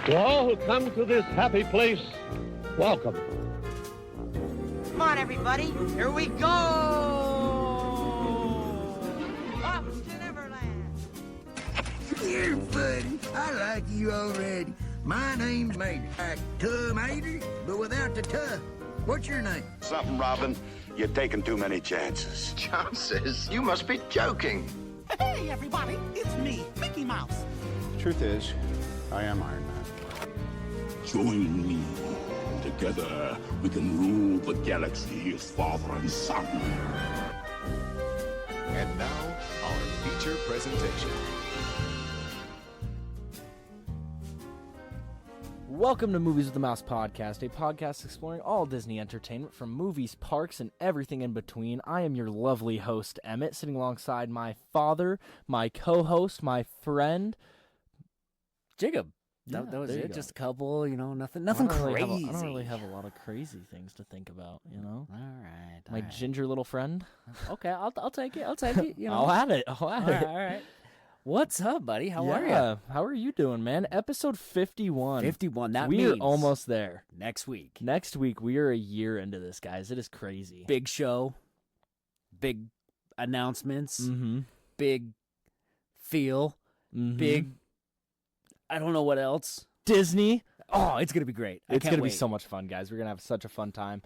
To all who come to this happy place, welcome. Come on, everybody. Here we go. Off to Neverland. You're funny. I like you already. My name's Mater. Like Mater, but without the tuh. What's your name? Something, Robin. You're taking too many chances. Chances? You must be joking. Hey, everybody, it's me, Mickey Mouse. Truth is, I am Iron Man. Join me. Together, we can rule the galaxy as father and son. And now, our feature presentation. Welcome to Movies with the Mouse Podcast, a podcast exploring all Disney entertainment from movies, parks, and everything in between. I am your lovely host, Emmett, sitting alongside my father, my co-host, my friend, Jacob. Yeah, that was there you it. go. Just a couple, nothing I crazy. don't really have a lot of crazy things to think about, All right. My ginger little friend. Okay, I'll take it. I'll take it. I'll add it. All right. What's up, buddy? How are you? How are you doing, man? Episode 51. 51. That we are means almost there. next week. Next week, we are a year into this, guys. It is crazy. Big show. Big announcements. Mm-hmm. Big feel. Mm-hmm. Big. I don't know what else. Disney. Oh, it's gonna be great. It's going to be so much fun, guys. We're going to have such a fun time.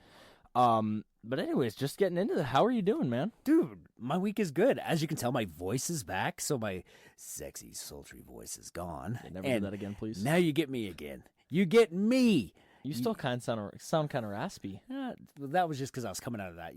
But anyways, just getting into it. How are you doing, man? Dude, my week is good. As you can tell, my voice is back, so my sexy, sultry voice is gone. Never do that again, please. Now you get me again. You get me. You still kind of sound kind of raspy. That was just because I was coming out of that,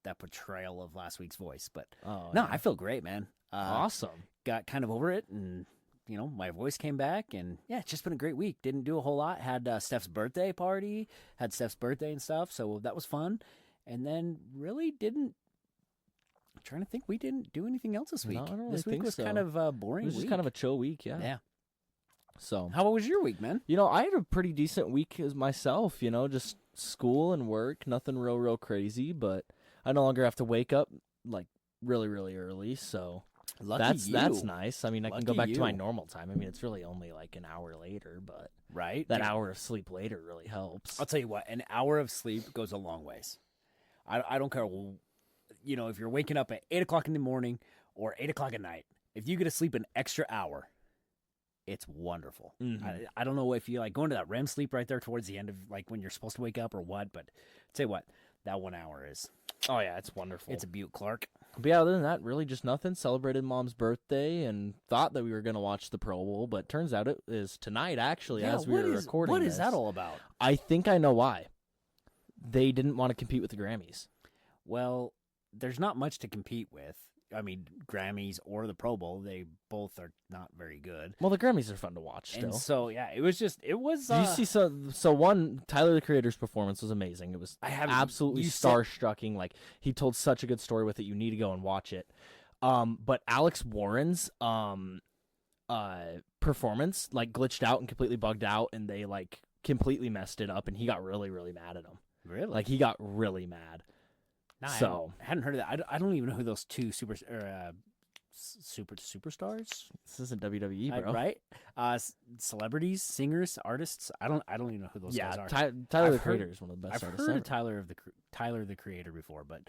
that portrayal of last week's voice. But Oh, no, yeah. I feel great, man. Awesome. Got kind of over it, and my voice came back, and yeah, it's just been a great week. Didn't do a whole lot. Had Steph's birthday party, had Steph's birthday and stuff, so that was fun. And then really didn't. I'm trying to think, we didn't do anything else this week. No, I don't really this week think was so. kind of a boring. It was just week. kind of a chill week, yeah. Yeah. So, How was your week, man? I had a pretty decent week as myself, just school and work, nothing real crazy, but I no longer have to wake up like really, really early, so that's nice. I mean, I can go back to my normal time. I mean, it's really only like an hour later, but Right? that hour of sleep later really helps. I'll tell you what, an hour of sleep goes a long ways. I don't care, if you're waking up at 8 o'clock in the morning or 8 o'clock at night, if you get to sleep an extra hour, it's wonderful. Mm-hmm. I don't know if you like going to that REM sleep right there towards the end of like when you're supposed to wake up or what, but tell you what, that 1 hour is. Oh yeah, it's wonderful. It's a beaut, Clark. But yeah, other than that, really just nothing. Celebrated Mom's birthday and thought that we were going to watch the Pro Bowl, but turns out it is tonight, actually, as we were recording What this. is that all about? I think I know why. They didn't want to compete with the Grammys. Well, there's not much to compete with. I mean, Grammys or the Pro Bowl, they both are not very good. Well, the Grammys are fun to watch still. And so, yeah, it was. Did you see one, Tyler, the Creator's performance was amazing. It was absolutely star-strucking. Like, he told such a good story with it. You need to go and watch it. But Alex Warren's performance, like, glitched out and completely bugged out, and they, like, completely messed it up, and he got really, really mad at him. Really? Like, he got really mad. Nah, So I hadn't heard of that. I don't even know who those two superstars. This isn't WWE, bro. Right? Celebrities, singers, artists. I don't even know who those guys are. Tyler the Creator is one of the best I've artists heard ever. of Tyler the Creator before, but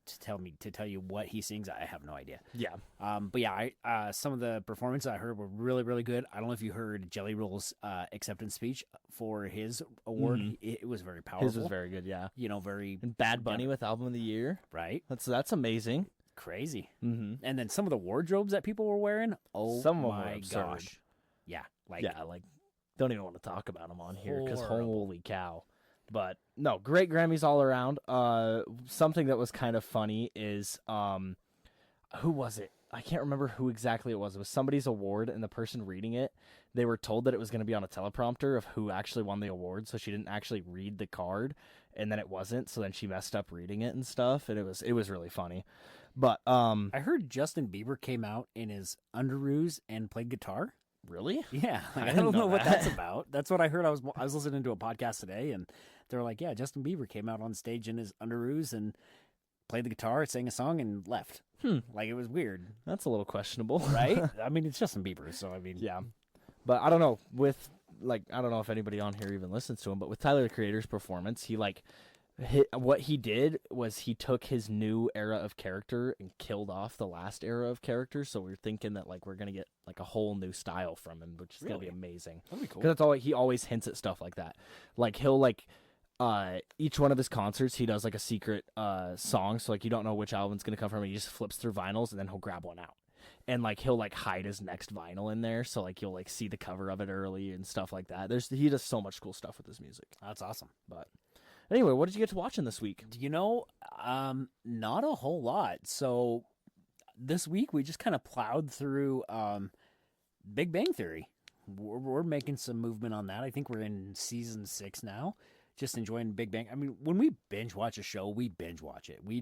to tell you what he sings, I have no idea. Yeah. But yeah, some of the performances I heard were really, really good. I don't know if you heard Jelly Roll's acceptance speech for his award. Mhm. It was very powerful. His was very good, yeah. Very And Bad Bunny with Album of the Year. right, That's amazing. crazy. Mm-hmm. And then some of the wardrobes that people were wearing. Oh Some of them were my absurd. gosh! Yeah, Don't even want to talk about them on here because Horrible. holy cow. But no, great Grammys all around. Something that was kind of funny is who was it? I can't remember who exactly it was. It was somebody's award, and the person reading it, they were told that it was going to be on a teleprompter of who actually won the award, so she didn't actually read the card, and then it wasn't, so then she messed up reading it and stuff, and it was really funny. But I heard Justin Bieber came out in his underoos and played guitar. really? Yeah, I didn't don't know know what that. that's about. That's what I heard. I was listening to a podcast today, and they were like, "Yeah, Justin Bieber came out on stage in his underoos and played the guitar, sang a song, and left." Like, it was weird, That's a little questionable. right? I mean, it's Justin Bieber, so I mean, Yeah. But I don't know, with like, I don't know if anybody on here even listens to him, but with Tyler the Creator's performance, he like what he did was he took his new era of character and killed off the last era of character. So we're thinking that like we're gonna get like a whole new style from him, which is gonna be amazing. That'd be cool. Because that's all he always hints at stuff like that. Like he'll like each one of his concerts he does like a secret song, so like you don't know which album's gonna come from. He just flips through vinyls and then he'll grab one out. And like he'll like hide his next vinyl in there, so like you'll like see the cover of it early and stuff like that. He does so much cool stuff with his music. That's awesome. But anyway, what did you get to watching this week? You know, not a whole lot. So this week we just kind of plowed through Big Bang Theory. We're making some movement on that. I think we're in season 6 now. Just enjoying Big Bang. I mean, when we binge watch a show, we binge watch it. We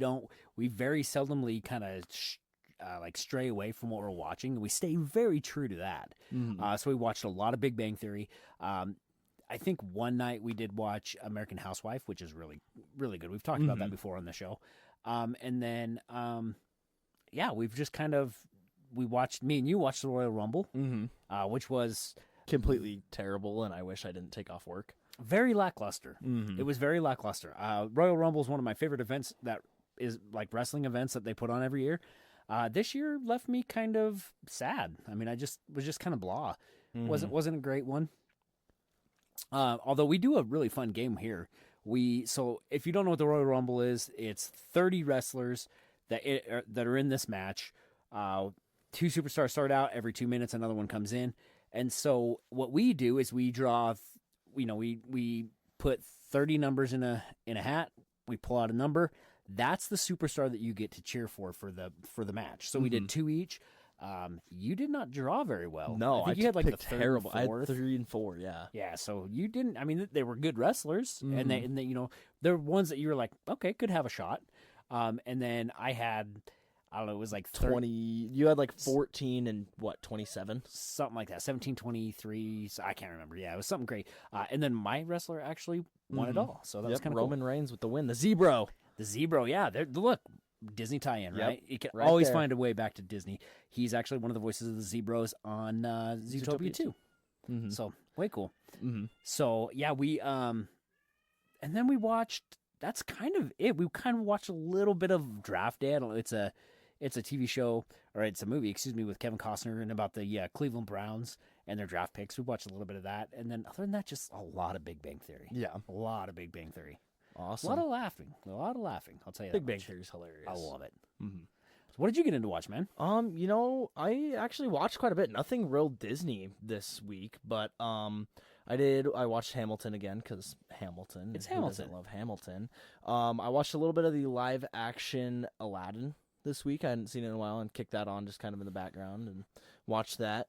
very seldomly kind of like stray away from what we're watching. We stay very true to that. So we watched a lot of Big Bang Theory. I think one night we did watch American Housewife, which is really, really good. We've talked about that before on the show. And then, we've just kind of, me and you watched the Royal Rumble, which was Completely terrible, and I wish I didn't take off work. very lackluster. It was very lackluster. Royal Rumble is one of my favorite events that is like wrestling events that they put on every year. This year left me kind of sad. I mean, I was just kind of blah. Wasn't a great one. Although we do a really fun game here. So if you don't know what the Royal Rumble is, it's 30 wrestlers that are in this match. 2 superstars start out every 2 minutes. Another one comes in. And so what we do is we draw, we put 30 numbers in a hat. We pull out a number. That's the superstar that you get to cheer for the match. So we did 2 each. You did not draw very well. No, I think you had like the terrible. third and fourth. I had 3 and 4. Yeah. Yeah. So you didn't. I mean, they were good wrestlers, and they they're ones that you were like, okay, could have a shot. And then I had, I don't know, it was like 20. You had like 14 and what, 27? Something like that. 17, 23. So I can't remember. Yeah, it was something great. And then my wrestler actually won it all. So that was kind of Roman Reigns with the win. The Zebro. The Zebro, yeah. Look, Disney tie-in, Yep, right? You can right always there. find a way back to Disney. He's actually one of the voices of the Zebros on Zootopia 2. So, way cool. So, yeah, we and then we watched, that's kind of it. We kind of watched a little bit of Draft Day. It's a TV show, or it's a movie, with Kevin Costner and about the Cleveland Browns and their draft picks. We watched a little bit of that. And then other than that, just a lot of Big Bang Theory. Yeah. A lot of Big Bang Theory. Awesome. A lot of laughing. I'll tell you Big that Bang much. Theory is hilarious. I love it. So what did you get into watch, man? I actually watched quite a bit. Nothing real Disney this week, but I watched Hamilton again because Hamilton. It's Who Hamilton. doesn't love Hamilton? I watched a little bit of the live action Aladdin this week. I hadn't seen it in a while, and kicked that on just kind of in the background and watched that.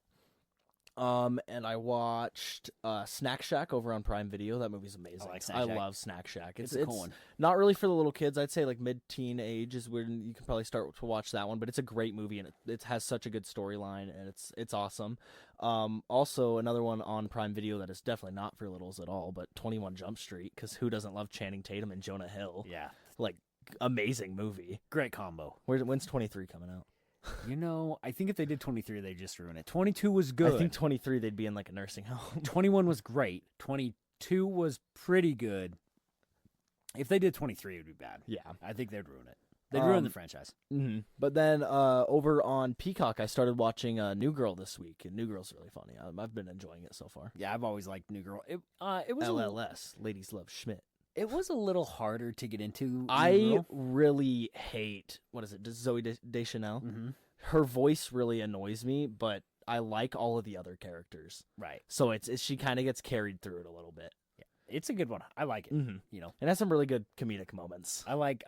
And I watched Snack Shack over on Prime Video. That movie's amazing. I like Snack Shack. love Snack Shack. It's a cool one. Not really for the little kids. I'd say like mid-teen age is when you can probably start to watch that one. But it's a great movie, and it has such a good storyline, and it's awesome. Also, another one on Prime Video that is definitely not for littles at all, but 21 Jump Street, because who doesn't love Channing Tatum and Jonah Hill? Yeah. Like, amazing movie. Great combo. When's 23 coming out? I think if they did 23, they'd just ruin it. 22 was good. I think 23 they'd be in like a nursing home. 21 was great. 22 was pretty good. If they did 23, it would be bad. Yeah. I think they'd ruin it. They'd ruin the franchise. But then over on Peacock, I started watching New Girl this week, and New Girl's really funny. I've been enjoying it so far. Yeah, I've always liked New Girl. It was LLS, Ladies Love Schmidt. It was a little harder to get into. New I Girl. really hate, Zoe Deschanel? Her voice really annoys me, but I like all of the other characters. Right. So she kind of gets carried through it a little bit. Yeah. It's a good one. I like it. It has some really good comedic moments. I like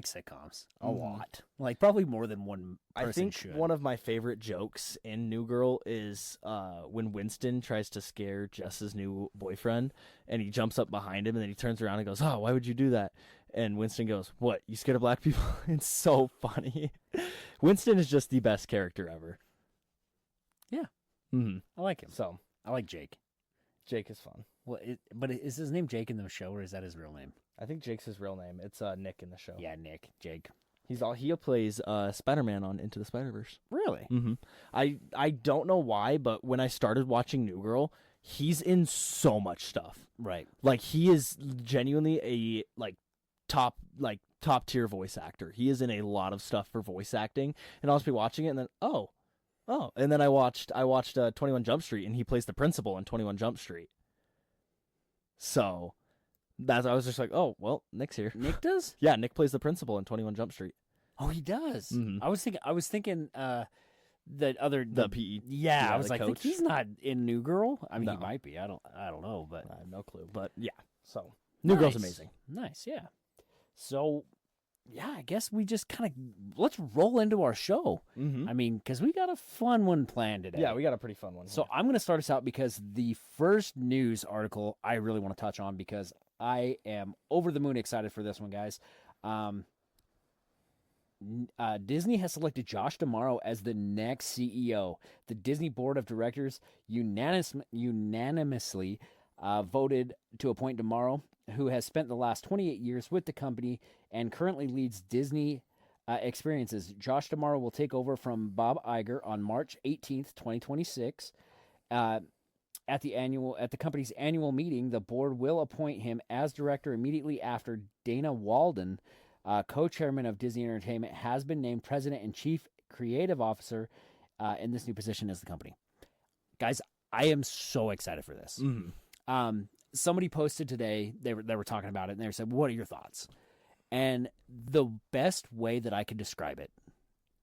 sitcoms a lot. Like probably more than one person I think should. one of my favorite jokes in New Girl is when Winston tries to scare Jess's new boyfriend, and he jumps up behind him, and then he turns around and goes, "Oh, why would you do that?" And Winston goes, "What? You scared of black people?" It's so funny. Winston is just the best character ever. Yeah. I like him. So I like Jake. Jake is fun. Well, but is his name Jake in the show, or is that his real name? I think Jake's his real name. It's Nick in the show. Yeah, Nick, Jake. He plays Spider-Man on Into the Spider-Verse. Really? I don't know why, but when I started watching New Girl, he's in so much stuff. Right. Like, he is genuinely a top tier voice actor. He is in a lot of stuff for voice acting, and I'll just be watching it, and then and then I watched 21 Jump Street, and he plays the principal in 21 Jump Street. So I was just like, oh well, Nick's here. Nick does? Yeah, Nick plays the principal in 21 Jump Street. Oh, he does. Mhm. I was thinking the PE. Yeah, I was the like, coach. he's not in New Girl. I mean, No. he might be. I don't know, but I have no clue, but yeah. So New Girl's Nice. amazing. Nice, yeah. So, yeah, I guess we just kind of let's roll into our show. Mm-hmm. I mean, because we got a fun one planned today. Yeah, we got a pretty fun one. So I'm going to start us out because the first news article I really want to touch on because I am over the moon excited for this one, guys. Disney has selected Josh D'Amaro as the next CEO. The Disney Board of Directors unanimously voted to appoint D'Amaro, who has spent the last 28 years with the company and currently leads Disney Experiences. Josh D'Amaro will take over from Bob Iger on March 18th, 2026. At the company's annual meeting, the board will appoint him as director immediately after Dana Walden, co-chairman of Disney Entertainment, has been named president and chief creative officer in this new position as the company. Guys, I am so excited for this. Mm-hmm. Somebody posted today, they were talking about it, and they said, what are your thoughts? And the best way that I could describe it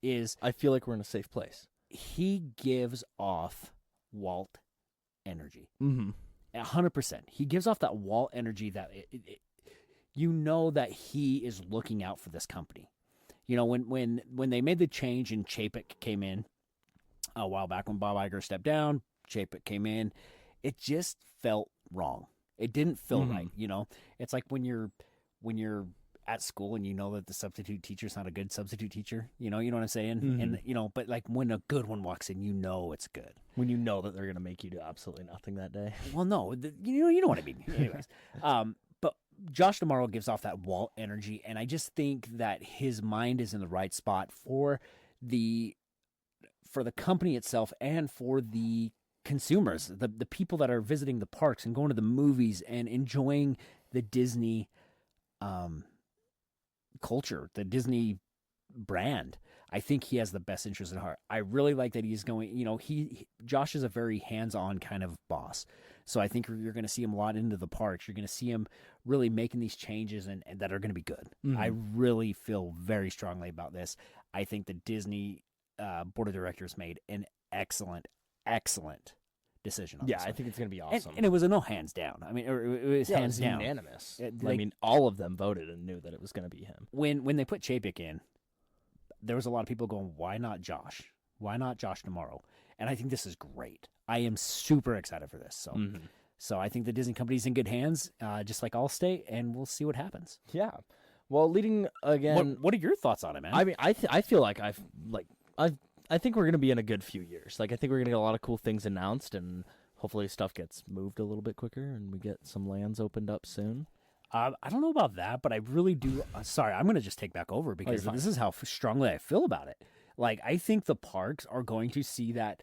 is I feel like we're in a safe place. he gives off Walt energy. Mm-hmm. 100%. He gives off that Walt energy that you know that he is looking out for this company. You know, when they made the change and Chapek came in a while back when Bob Iger stepped down, Chapek came in, it just felt wrong. It didn't feel right. You know, it's like when you're at school and you know that the substitute teacher's not a good substitute teacher. You know what I'm saying? Mm-hmm. And you know, but like when a good one walks in, you know it's good. When you know that they're going to make you do absolutely nothing that day. Well, no, you know what I mean. Anyways, but Josh D'Amaro gives off that Walt energy, and I just think that his mind is in the right spot for the company itself and for the consumers, the people that are visiting the parks and going to the movies and enjoying the Disney culture, the Disney brand. I think he has the best interest at heart. I really like that he's going, you know, Josh is a very hands-on kind of boss. So I think you're going to see him a lot into the parks. You're going to see him really making these changes and that are going to be good. Mm-hmm. I really feel very strongly about this. I think the Disney board of directors made an excellent decision on this. I think it's going to be awesome. And it was a no hands down. I mean, it was hands it was down. unanimous. I I mean, all of them voted and knew that it was going to be him. When they put Chapek in, there was a lot of people going, why not Josh? Why not Josh D'Amaro? And I think this is great. I am super excited for this. So I think the Disney company's in good hands, just like Allstate, and we'll see what happens. Yeah. Well, leading again. What are your thoughts on it, man? I mean, I feel like I think we're going to be in a good few years. Like, I think we're going to get a lot of cool things announced, and hopefully stuff gets moved a little bit quicker, and we get some lands opened up soon. I don't know about that, but I really do. Sorry, I'm going to just take back over because this is how strongly I feel about it. Like, I think the parks are going to see that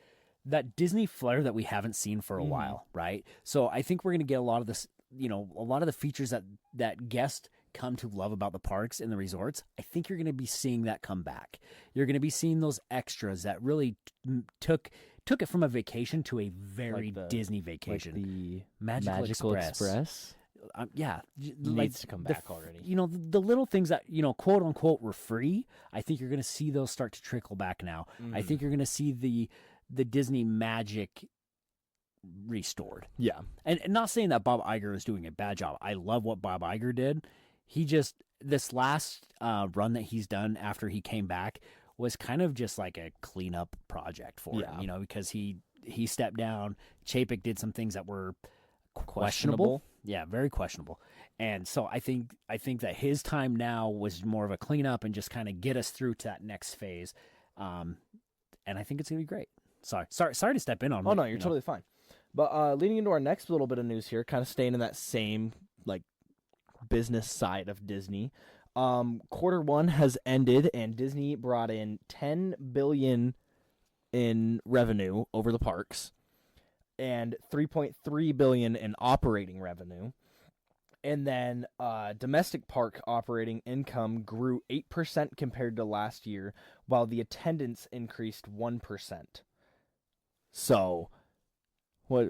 Disney flair that we haven't seen for a while, right? So I think we're going to get a lot of this, you know, a lot of the features that guests come to love about the parks and the resorts. I think you're going to be seeing that come back. You're going to be seeing those extras that really took it from a vacation to a very Disney vacation. Like the Magical Express. Yeah, needs to come back already. You know, the little things that, you know, quote unquote were free. I think you're going to see those start to trickle back now. I think you're going to see the Disney magic restored. Yeah. And not saying that Bob Iger is doing a bad job. I love what Bob Iger did. He just, this last run that he's done after he came back was kind of just like a cleanup project for him, you know, because he stepped down. Chapek did some things that were questionable. Yeah, very questionable. And so I think that his time now was more of a cleanup and just kind of get us through to that next phase. And I think it's going to be great. Sorry to step in on. Oh no, you're totally fine. But leading into our next little bit of news here, kind of staying in that same like business side of Disney. Q1 has ended and Disney brought in $10 billion in revenue over the parks. and $3.3 billion in operating revenue. And then domestic park operating income grew 8% compared to last year, while the attendance increased 1%. So, what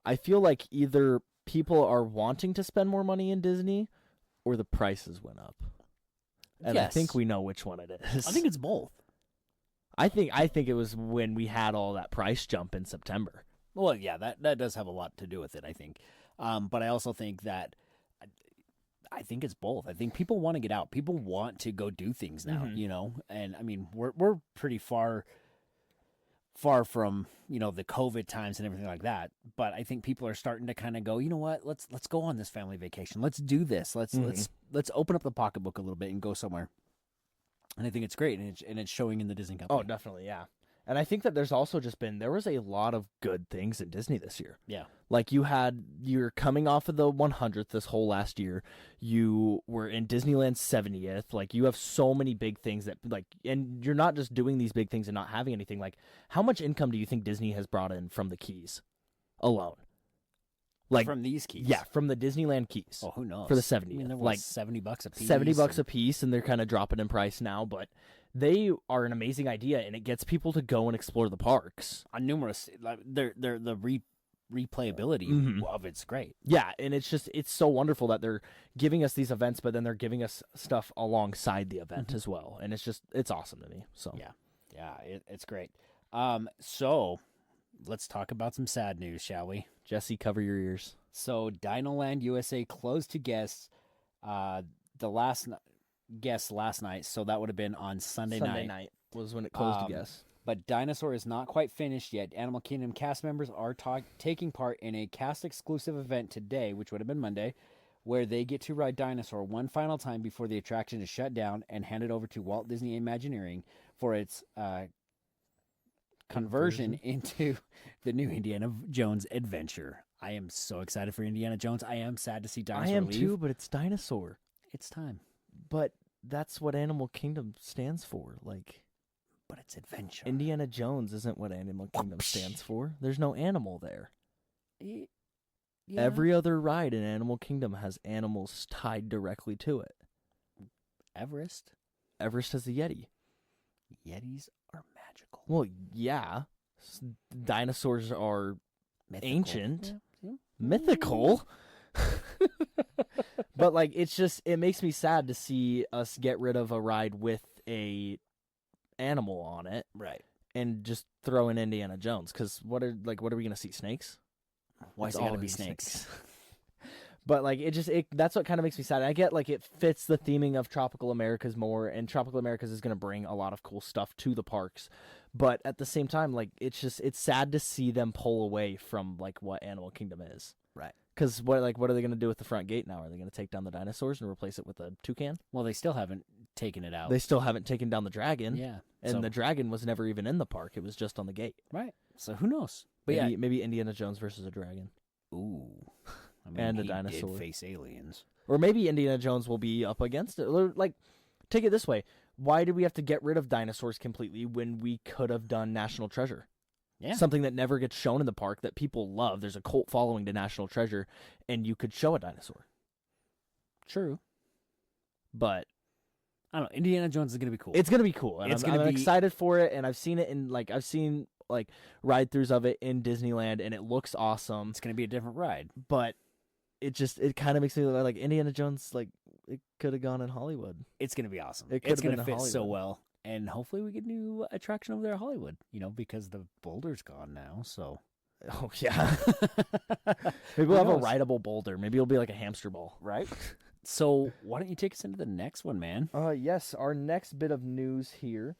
I feel like either people are wanting to spend more money in Disney, or the prices went up. And I think we know which one it is. I think it's both. I think it was when we had all that price jump in September. Well, yeah, that does have a lot to do with it, I think. But I also think that I think it's both. I think people want to get out. People want to go do things now, you know. And I mean, we're pretty far from, you know, the COVID times and everything like that. But I think people are starting to kind of go, you know what? Let's go on this family vacation. Let's do this. Let's open up the pocketbook a little bit and go somewhere. And I think it's great, and it's showing in the Disney company. Oh, definitely, yeah. And I think that there was a lot of good things in Disney this year. Yeah. Like you're coming off of the 100th this whole last year. You were in Disneyland's 70th. Like, you have so many big things that, like, and you're not just doing these big things and not having anything. Like, how much income do you think Disney has brought in from the keys alone? Like, from these keys? Yeah, from the Disneyland keys. Oh, who knows? For the 70th. I mean, they're like $70 a piece. $70 a piece, and they're kind of dropping in price now, but they are an amazing idea, and it gets people to go and explore the parks. On numerous, like, the replayability of it's great. Yeah, and it's so wonderful that they're giving us these events, but then they're giving us stuff alongside the event as well, and it's awesome to me. So yeah, it's great. So let's talk about some sad news, shall we? Jesse, cover your ears. So Dinoland USA closed to guests last night, so that would have been on Sunday night. Sunday night was when it closed to guests. But Dinosaur is not quite finished yet. Animal Kingdom cast members are taking part in a cast-exclusive event today, which would have been Monday, where they get to ride Dinosaur one final time before the attraction is shut down and handed over to Walt Disney Imagineering for its conversion into the new Indiana Jones adventure. I am so excited for Indiana Jones. I am sad to see Dinosaur leave. I am too, but it's Dinosaur. It's time. But that's what Animal Kingdom stands for. Like, but it's adventure. Indiana Jones isn't what Animal Kingdom stands for. There's no animal there. Yeah. Every other ride in Animal Kingdom has animals tied directly to it. Everest has the Yeti. Yetis are magical. Well, yeah. Dinosaurs are mythical. Ancient. Yeah. Mythical. But, like, it makes me sad to see us get rid of a ride with a animal on it. Right. And just throw in Indiana Jones. Because what are we going to see? Snakes? Why is it got to be snakes? But, like, that's what kind of makes me sad. I get, like, it fits the theming of Tropical Americas more, and Tropical Americas is going to bring a lot of cool stuff to the parks. But at the same time, like, it's sad to see them pull away from, like, what Animal Kingdom is. Right. Because what are they going to do with the front gate now? Are they going to take down the dinosaurs and replace it with a toucan? Well, they still haven't taken it out. They still haven't taken down the dragon. Yeah. And the dragon was never even in the park. It was just on the gate. Right. So who knows? But maybe Indiana Jones versus a dragon. Ooh. I mean, and a he dinosaur. Did face aliens. Or maybe Indiana Jones will be up against it. Like, take it this way. Why did we have to get rid of dinosaurs completely when we could have done National Treasure? Yeah. Something that never gets shown in the park that people love. There's a cult following to National Treasure, and you could show a dinosaur. True. But I don't know. Indiana Jones is going to be cool. It's going to be cool. And I'm be excited for it, and I've seen it I've seen ride-throughs of it in Disneyland, and it looks awesome. It's going to be a different ride. But it kind of makes me like Indiana Jones, like, it could have gone in Hollywood. It's going to be awesome. It's going to fit so well. And hopefully we get a new attraction over there at Hollywood, because the boulder's gone now, so. Oh, yeah. Maybe we'll have a rideable boulder. Maybe it'll be like a hamster ball. Right? So why don't you take us into the next one, man? Yes, our next bit of news here.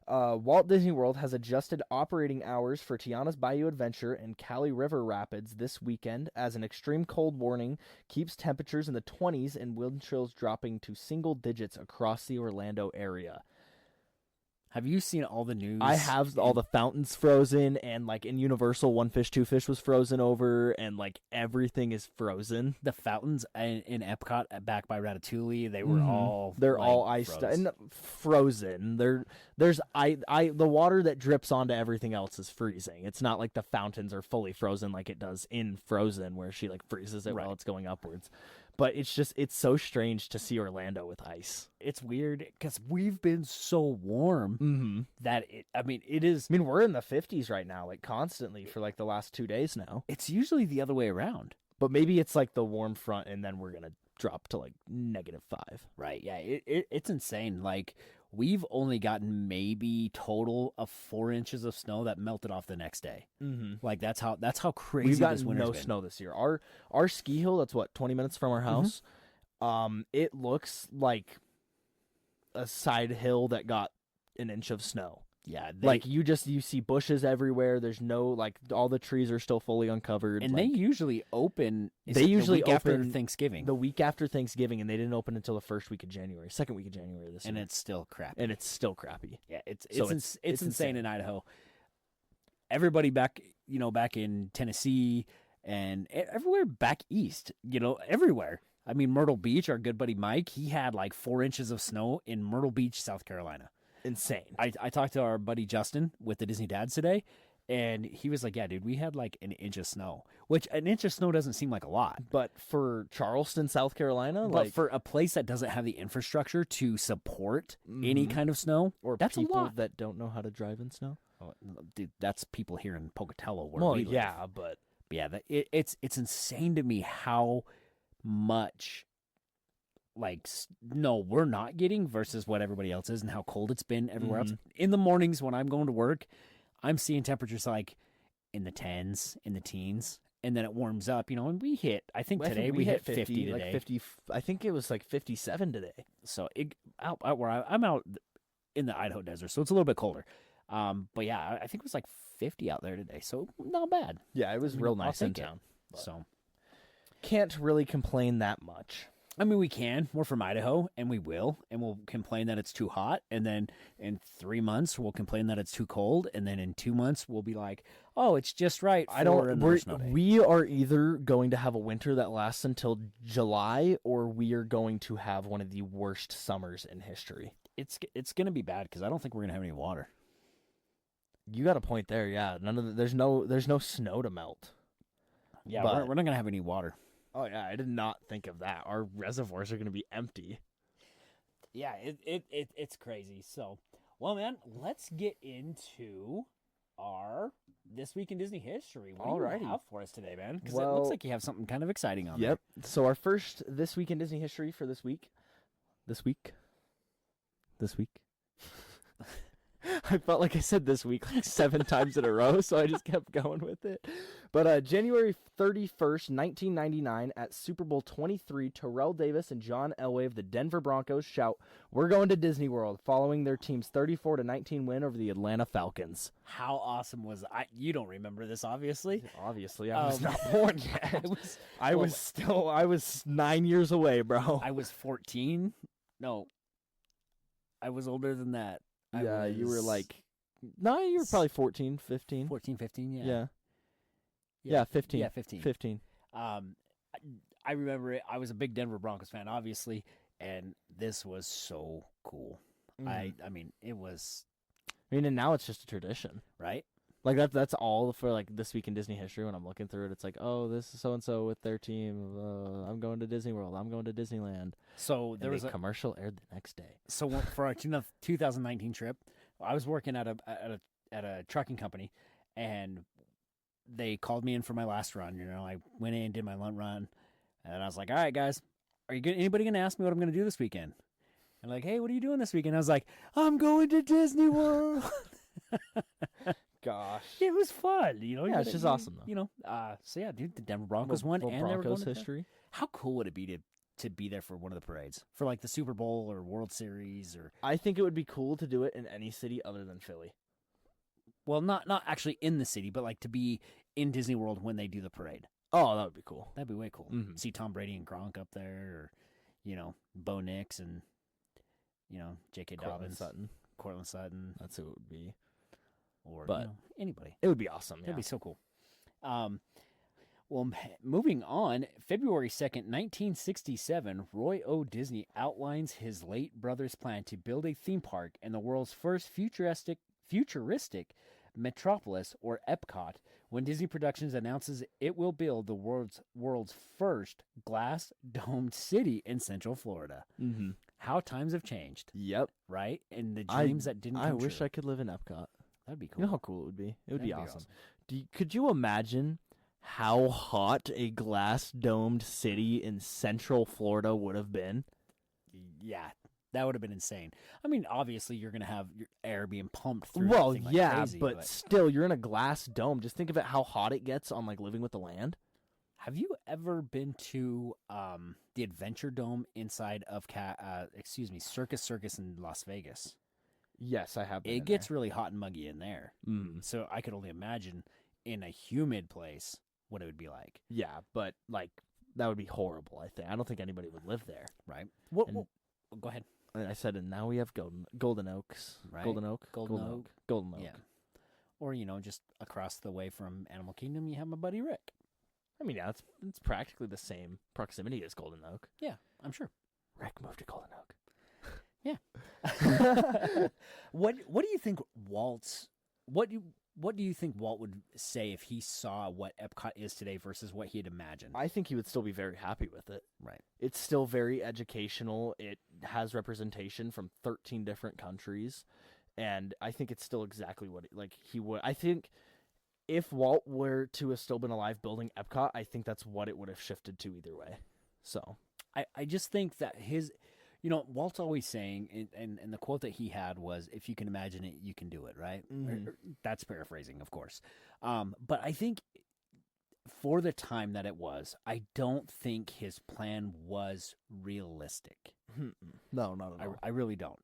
Walt Disney World has adjusted operating hours for Tiana's Bayou Adventure and Cali River Rapids this weekend as an extreme cold warning keeps temperatures in the 20s and wind chills dropping to single digits across the Orlando area. Have you seen all the news? I have all the fountains frozen, and like in Universal, One Fish, Two Fish was frozen over, and like everything is frozen. The fountains in Epcot back by Ratatouille, they were all they're like, all iced and frozen. There's the water that drips onto everything else is freezing. It's not like the fountains are fully frozen like it does in Frozen, where she like freezes it while it's going upwards. But it's so strange to see Orlando with ice. It's weird because we've been so warm that it is. I mean, we're in the 50s right now, like constantly for like the last 2 days now. It's usually the other way around. But maybe it's like the warm front, and then we're gonna drop to like -5. Right? Yeah, it's insane. Like we've only gotten maybe total of 4 inches of snow that melted off the next day. Like that's how crazy We've this gotten winter's no been. snow this year. Our ski hill, that's what 20 minutes from our house. It looks like a side hill that got an inch of snow. Yeah, Like you see bushes everywhere. There's no like all the trees are still fully uncovered. and like, they usually open. They usually the week after open Thanksgiving, the week after Thanksgiving, and they didn't open until the second week of January this and year. it's still crappy. And it's still crappy. Yeah, it's it's insane in Idaho. Everybody back in Tennessee and everywhere back east, everywhere. I mean, Myrtle Beach, our good buddy Mike, he had like 4 inches of snow in Myrtle Beach, South Carolina. Insane. I talked to our buddy Justin with the Disney Dads today, and he was like, yeah, dude, we had like an inch of snow, which an inch of snow doesn't seem like a lot. But for Charleston, South Carolina, But for a place that doesn't have the infrastructure to support any kind of snow, or that's people a lot. that don't know how to drive in snow. Oh, dude, that's people here in Pocatello where Well, we live. yeah, but Yeah, it's insane to me how much like no we're not getting versus what everybody else is, and how cold it's been everywhere else. In the mornings when I'm going to work, I'm seeing temperatures like in the 10s, in the teens, and then it warms up, and we hit. I think today we hit 50 today. like 50. I think it was like 57 today. So out where I'm out in the Idaho desert, so it's a little bit colder. But yeah, I think it was like 50 out there today, so not bad. Yeah, it was real I'll nice in take it. town. So Can't really complain that much. I mean, we can. We're from Idaho, and we will. And we'll complain that it's too hot. And then in 3 months, we'll complain that it's too cold. And then in 2 months, we'll be like, oh, it's just right for another snow day. We are either going to have a winter that lasts until July, or we are going to have one of the worst summers in history. It's going to be bad because I don't think we're going to have any water. You got a point there, yeah. There's no snow to melt. Yeah, But- we're not going to have any water. Oh yeah, I did not think of that. Our reservoirs are going to be empty. Yeah, it's crazy. So, well, man, let's get into our This Week in Disney History. What do you have for us today, man? Because it looks like you have something kind of exciting on there. Yep. So our first This Week in Disney History for this week. I felt like I said this week like 7 times in a row, so I just kept going with it. But January 31st, 1999, at Super Bowl 23, Terrell Davis and John Elway of the Denver Broncos shout, "We're going to Disney World," following their team's 34-19 win over the Atlanta Falcons. How awesome was I? You don't remember this, obviously. Obviously, I was not born yet. I was 9 years away, bro. I was 14. No, I was older than that. Yeah, you were like, no, you were probably 14, 15. 14, 15, Yeah. Yeah, 15. Yeah, 15. 15. I remember it. I was a big Denver Broncos fan, obviously, and this was so cool. I mean, it was. I mean, and now it's just a tradition, right? Like that's all for like This Week in Disney History. When I'm looking through it, it's like, oh, this is so and so with their team. I'm going to Disney World. I'm going to Disneyland. So there was a commercial aired the next day. So for our 2019 trip, I was working at a trucking company, and they called me in for my last run. I went in, did my run, and I was like, "All right, guys, anybody gonna ask me what I'm gonna do this weekend?" And like, "Hey, what are you doing this weekend?" I was like, "I'm going to Disney World." Gosh, it was fun. Yeah, it's just awesome though. So yeah, dude, the Denver Broncos won, and Broncos they were going to history. How cool would it be to be there for one of the parades, for like the Super Bowl or World Series? Or I think it would be cool to do it in any city other than Philly. Well, not actually in the city, but like to be in Disney World when they do the parade. Oh, that would be cool. That'd be way cool. Mm-hmm. See Tom Brady and Gronk up there, or Bo Nix and J.K. Cortland Dobbins. Sutton. Cortland Sutton, That's who it would be. or But- anybody. It would be awesome. That'd be so cool. Well, moving on, February 2nd, 1967, Roy O. Disney outlines his late brother's plan to build a theme park in the world's first futuristic metropolis, or Epcot, when Disney Productions announces it will build the world's first glass-domed city in Central Florida. Mm-hmm. How times have changed, Yep. right? And the dreams that didn't come I wish true. I could live in Epcot. That'd be cool. You know how cool it would be? It would be That'd be awesome. Could you imagine how hot a glass-domed city in Central Florida would have been? Yeah, that would have been insane. I mean, obviously, you're going to have your air being pumped through. Well, everything like yeah, crazy, but still, you're in a glass dome. Just think of it how hot it gets on like Living with the Land. have you ever been to the Adventure Dome inside of Circus in Las Vegas? Yes, I have. Been It in gets really hot and muggy in there. there. Mm. So I could only imagine in a humid place what it would be like. Yeah, but like that would be horrible. I think. I don't think anybody would live there. Right? And- Go ahead. And I said, and now we have Golden Oaks. Right. Golden Oak. Golden Oak. Golden Oak. Yeah. Or, just across the way from Animal Kingdom, you have my buddy Rick. I mean, yeah, it's practically the same proximity as Golden Oak. Yeah, I'm sure. Rick moved to Golden Oak. Yeah. What do you think what do you think Walt would say if he saw what Epcot is today versus what he had imagined? I think he would still be very happy with it. Right. It's still very educational. It has representation from 13 different countries, and I think it's still exactly what he would. I think if Walt were to have still been alive building Epcot, I think that's what it would have shifted to either way. So I just think that Walt's always saying, and the quote that he had was, if you can imagine it, you can do it, right? Mhm. That's paraphrasing, of course. But I think for the time that it was, I don't think his plan was realistic. no, not at all. I really don't.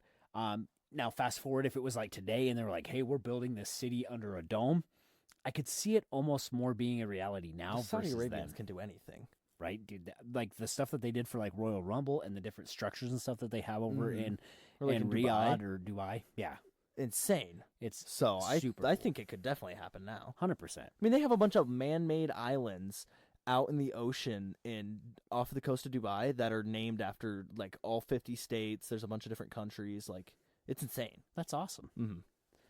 Now, fast forward, if it was like today and they were like, hey, we're building this city under a dome, I could see it almost more being a reality now The Saudi versus Arabians then. can do anything. Right, dude? Like the stuff that they did for like Royal Rumble and the different structures and stuff that they have over in Or like in Riyadh Dubai. or Dubai. Yeah, Insane. it's So super I cool. think it could definitely happen now. 100%. I mean, they have a bunch of man-made islands out in the ocean off the coast of Dubai that are named after like all 50 states. There's a bunch of different countries. Like, it's insane. That's awesome. Mm-hmm.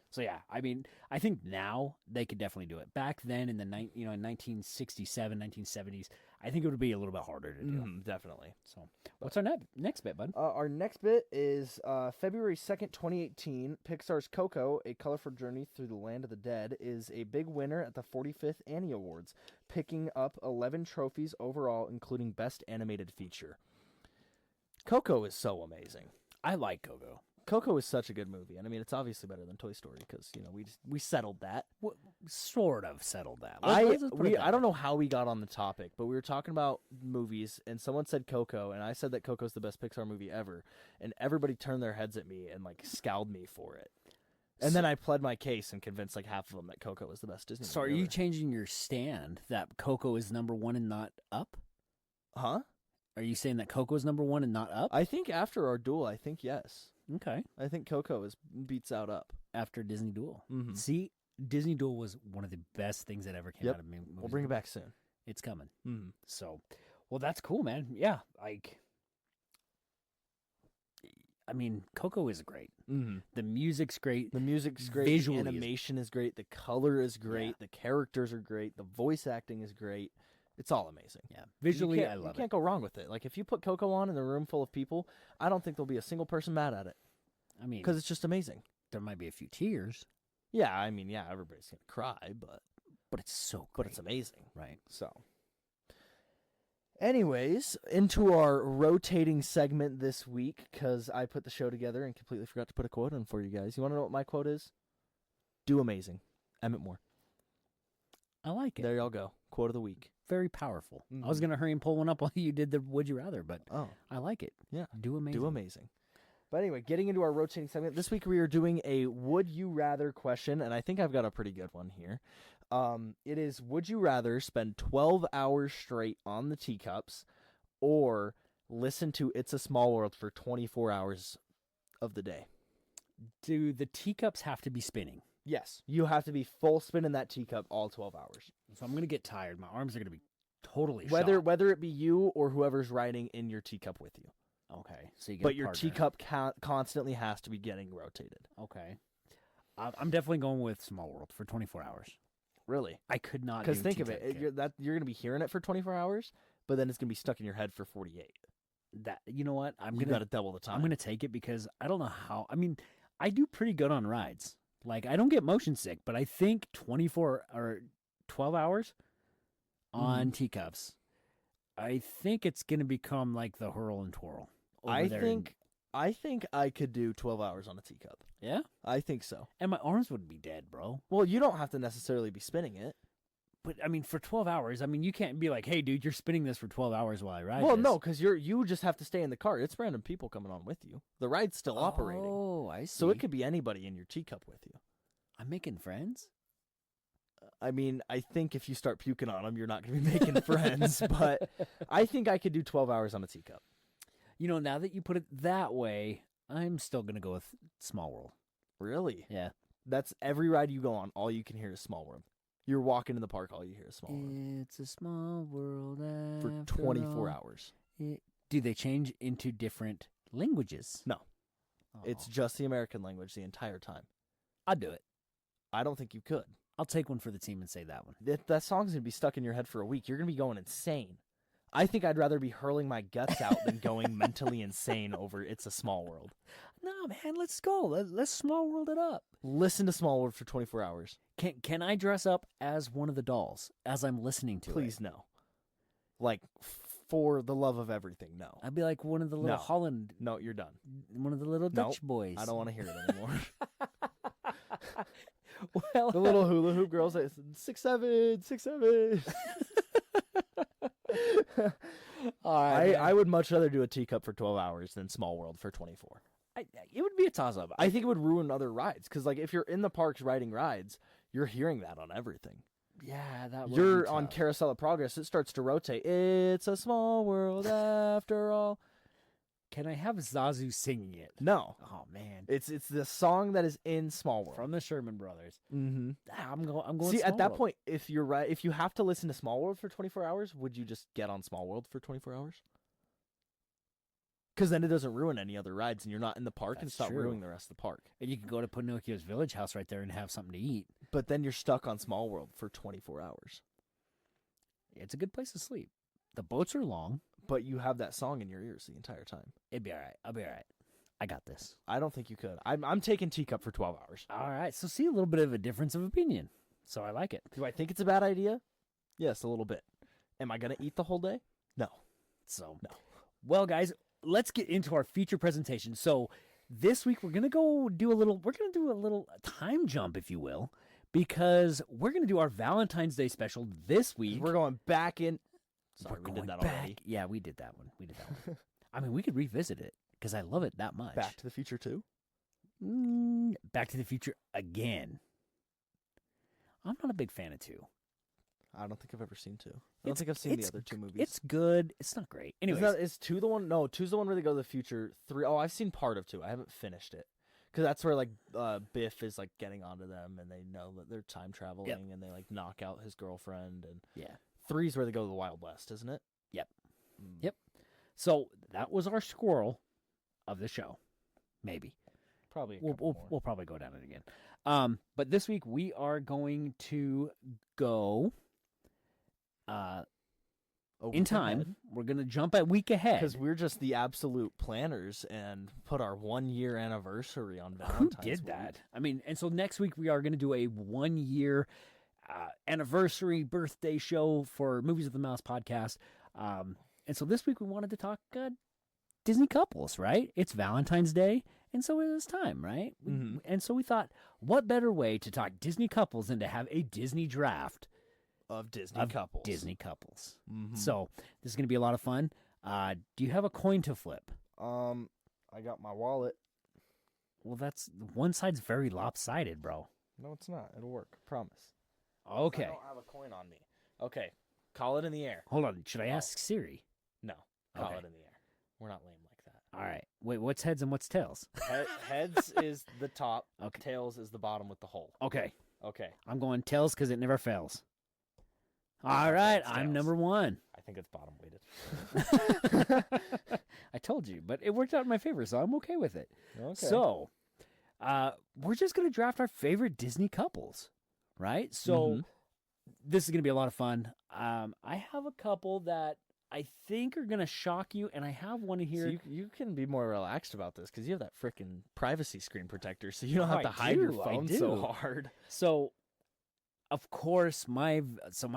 So yeah, I mean, I think now they could definitely do it. Back then in the in 1967, 1970s, I think it would be a little bit harder to do. Definitely. So, what's our next bit, bud? Our next bit is February 2nd, 2018. Pixar's Coco, A Colorful Journey Through the Land of the Dead, is a big winner at the 45th Annie Awards, picking up 11 trophies overall, including Best Animated Feature. Coco is so amazing. I like Coco. Coco is such a good movie, and I mean, it's obviously better than Toy Story because we settled that. Sort of settled that. I I don't know how we got on the topic, but we were talking about movies, and someone said Coco, and I said that Coco's the best Pixar movie ever, and everybody turned their heads at me and like scowled me for it. And then I pled my case and convinced like half of them that Coco was the best Disney So, are movie you ever. changing your stand that Coco is number one and not Up? Huh? Are you saying that Coco is number one and not Up? I think after our duel, I think yes. Okay. I think Coco beats out Up. After Disney Duel. Mhm. See, Disney Duel was one of the best things that ever came Yep. out of movies. We'll bring it back soon. It's coming. Mm. So, well, that's cool, man. Yeah, like, I mean, Coco is great. Mm-hmm. The music's great. The music's great. Visually the is- animation is great. The color is great. Yeah. The characters are great. The voice acting is great. It's all amazing. Yeah, visually, I You love can't it. go wrong with it. Like if you put Coco on in a room full of people, I don't think there'll be a single person mad at it I mean, because it's just amazing. there might be a few tears, Yeah, I mean, yeah, everybody's gonna cry, but it's so but great. it's amazing. Right. So, anyways, into our rotating segment this week because I put the show together and completely forgot to put a quote on for you guys. You want to know what my quote is? Do amazing, Emmett Moore. I like it. There y'all go. Quote of the week. Very powerful. I was Mhm. going to hurry and pull one up while you did the Would You Rather, but Oh, I like it. yeah. Do amazing. Do amazing. But anyway, getting into our rotating segment, this week we are doing a Would You Rather question, and I think I've got a pretty good one here. It is, would you rather spend 12 hours straight on the teacups or listen to It's a Small World for 24 hours of the day? Do the teacups have to be spinning? Yes, you have to be full spin in that teacup all 12 hours. So I'm gonna get tired. My arms are gonna be totally Whether shot. whether it be you or whoever's riding in your teacup with you. Okay, so you get But a your partner. teacup constantly has to be getting rotated. Okay, I'm definitely going with Small World for 24 hours. Really? I could not. Because do think of teacup it, kit. you're going to be hearing it for 24 hours, but then it's going to be stuck in your head for 48. That you know what? You got to double the time. I'm gonna take it because I don't know how. I mean, I do pretty good on rides. Like I don't get motion sick, but I think 24 or 12 hours on teacups. I think it's gonna become like the hurl and twirl. I think I could do 12 hours on a teacup. Yeah, I think so. and my arms would be dead, bro. Well, you don't have to necessarily be spinning it. But I mean, for 12 hours, I mean, you can't be like, "Hey, dude, you're spinning this for 12 hours while I ride." Well, this. no, because you just have to stay in the car. It's random people coming on with you. The ride's still operating. Oh, I see. So it could be anybody in your teacup with you. I'm making friends. I mean, I think if you start puking on them, you're not going to be making friends. But I think I could do 12 hours on a teacup. You know, now that you put it that way, I'm still gonna go with Small World. Really? Yeah. That's every ride you go on. All you can hear is Small World. You're walking in the park. All you hear is Small World It's a small world for after 24 all. hours. Do they change into different languages? No, Oh. it's just the American language the entire time. I'd do it. I don't think you could. I'll take one for the team and say that one. That song's gonna be stuck in your head for a week. You're gonna be going insane. I think I'd rather be hurling my guts out than going mentally insane over "It's a Small World." No, man, let's go. Let's Small World it up. Listen to Small World for 24 hours. Can I dress up as one of the dolls as I'm listening to Please, it? no. Like, for the love of everything, no. I'd be like one of the little No. Holland, No, you're done. one of the little Nope. Dutch boys. I don't want to hear it anymore. Well, The little hula hoop girls, like, 6'7", 6'7". all right, I would much rather do a teacup for 12 hours than Small World for 24. it would be a toss up. I think it would ruin other rides because, like, if you're in the parks riding rides, you're hearing that on everything. Yeah, that would You're be on tough. Carousel of Progress. It starts to rotate. It's a small world after all. Can I have Zazu singing it? No, Oh man, it's the song that is in Small World. from the Sherman Brothers. Mm-hmm. I'm going. See, Small at that World. point, if you're right, if you have to listen to Small World for 24 hours, would you just get on Small World for 24 hours? Because then it doesn't ruin any other rides, and you're not in the park and That's stop true. ruining the rest of the park. And you can go to Pinocchio's village house right there and have something to eat. But then you're stuck on Small World for 24 hours. It's a good place to sleep. The boats are long. But you have that song in your ears the entire time. It'd be all right. I'll be all right. I got this. I don't think you could. I'm taking Teacup for 12 hours. All right. So see a little bit of a difference of opinion. So I like it. Do I think it's a bad idea? Yes, a little bit. Am I going to eat the whole day? No. So No. Well, guys, let's get into our feature presentation. So this week we're gonna do a little time jump, if you will, because we're gonna do our Valentine's Day special this week. We're going back in. We're Sorry, we did going that back. already. Yeah, we did that one. I mean, we could revisit it because I love it that much. Back to the Future 2? Back to the Future again. I'm not a big fan of 2. I don't think I've ever seen 2. I don't think I've seen the other 2 movies. It's good. It's not great. Anyways, Is 2 the one? No, 2's the one where they go to the future. 3, oh, I've seen part of 2. I haven't finished it. Because that's where, like, Biff is, like, getting onto them, and they know that they're time traveling, and they, like, knock out his girlfriend. And yeah. 3's where they go to the Wild West, isn't it? Yep. Yep. So that was our squirrel of the show. Maybe. Probably. We'll probably go down it again. But this week we are going to go in time. We're going to jump a week ahead. Because we're just the absolute planners and put our 1-year anniversary on Valentine's Who did week. that? I mean, and so next week we are going to do a 1-year anniversary birthday show for Movies of the Mouse podcast. And so this week we wanted to talk Disney couples, right? It's Valentine's Day, and so it is time, right? Mm-hmm. And so we thought, what better way to talk Disney couples than to have a Disney draft Of Disney couples. Disney couples. Mhm. So this is going to be a lot of fun. Do you have a coin to flip? I got my wallet. Well, that's one side's very lopsided, bro. No, it's not. It'll work. Promise. Okay. I don't have a coin on me. Okay. Call it in the air. Hold on. Should I ask Siri? No. Call Okay. it in the air. We're not lame like that. All right. Wait, what's heads and what's tails? Heads is the top. Okay. Tails is the bottom with the hole. Okay. Okay. I'm going tails because it never fails. All right, it's I'm tails. number 1. I think it's bottom weighted. I told you, but it worked out in my favor, so I'm okay with it. Okay. So, we're just going to draft our favorite Disney couples, right? So, this is going to be a lot of fun. I have a couple that I think are going to shock you, and I have one here. So you can be more relaxed about this because you have that freaking privacy screen protector, so you don't have I to hide your do, I phone do. so hard. So, of course, my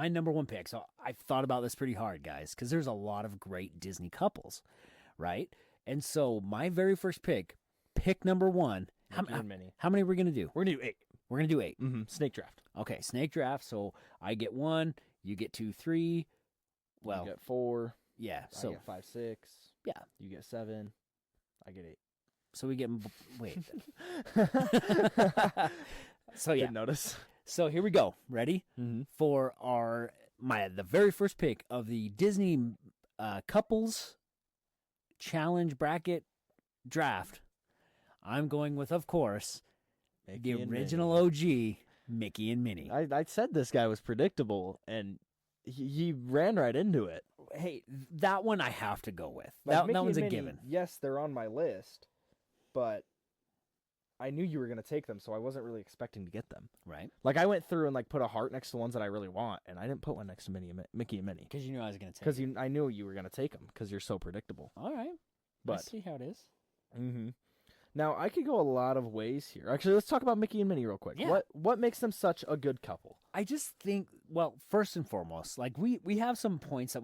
number 1 pick. So I've thought about this pretty hard, guys, because there's a lot of great Disney couples, right? And so my very first pick number 1. How many are we gonna do? We're gonna do 8. We're gonna do 8. Snake draft. Okay, snake draft. So I get 1, you get 2, 3. Well, You get 4. yeah. I So get 5, 6. yeah. You get 7. I get 8. So we get wait. So yeah. Didn't notice. So here we go. Ready for the very first pick of the Disney couples challenge bracket draft. I'm going with, of course, Mickey the and original OG, Mickey and Minnie. I said this guy was predictable, and he ran right into it. Hey, that one I have to go with. Like, That Mickey one's a and Minnie, given. Yes, they're on my list, but I knew you were going to take them, so I wasn't really expecting to get them. Right. Like, I went through and like put a heart next to ones that I really want, and I didn't put one next to Mickey and Minnie. Because you knew I was going to take Because it. I knew you were going to take them, because you're so predictable. All right. But Let's see how it is. Now, I could go a lot of ways here. Actually, let's talk about Mickey and Minnie real quick. Yeah. What makes them such a good couple? I just think, well, first and foremost, like we have some points that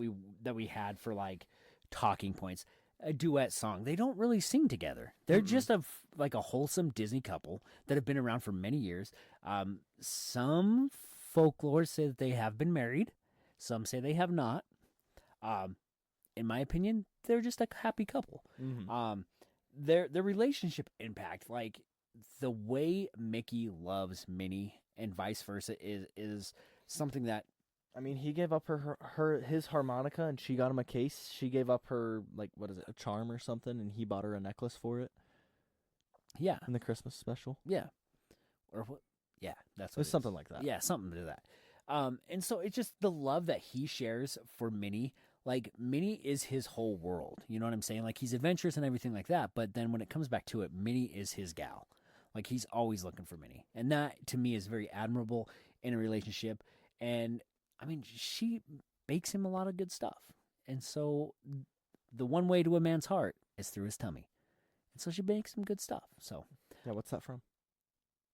we had for like talking points. A duet song. They don't really sing together. They're just like a wholesome Disney couple that have been around for many years. Some folklore say that they have been married. Some say they have not. In my opinion, they're just a happy couple. Their relationship impact, like the way Mickey loves Minnie and vice versa, is something that, I mean, he gave up his harmonica, and she got him a case. She gave up her, like, what is it, a charm or something, and he bought her a necklace for it. Yeah. In the Christmas special. Yeah. Or what? Yeah, that's what It was something like that. Yeah, something to that. And so it's just the love that he shares for Minnie. Like, Minnie is his whole world. You know what I'm saying? Like, he's adventurous and everything like that. But then when it comes back to it, Minnie is his gal. Like, he's always looking for Minnie. And that, to me, is very admirable in a relationship. And, I mean, she bakes him a lot of good stuff. And so the one way to a man's heart is through his tummy. And so she bakes him good stuff. So, Yeah, what's that from?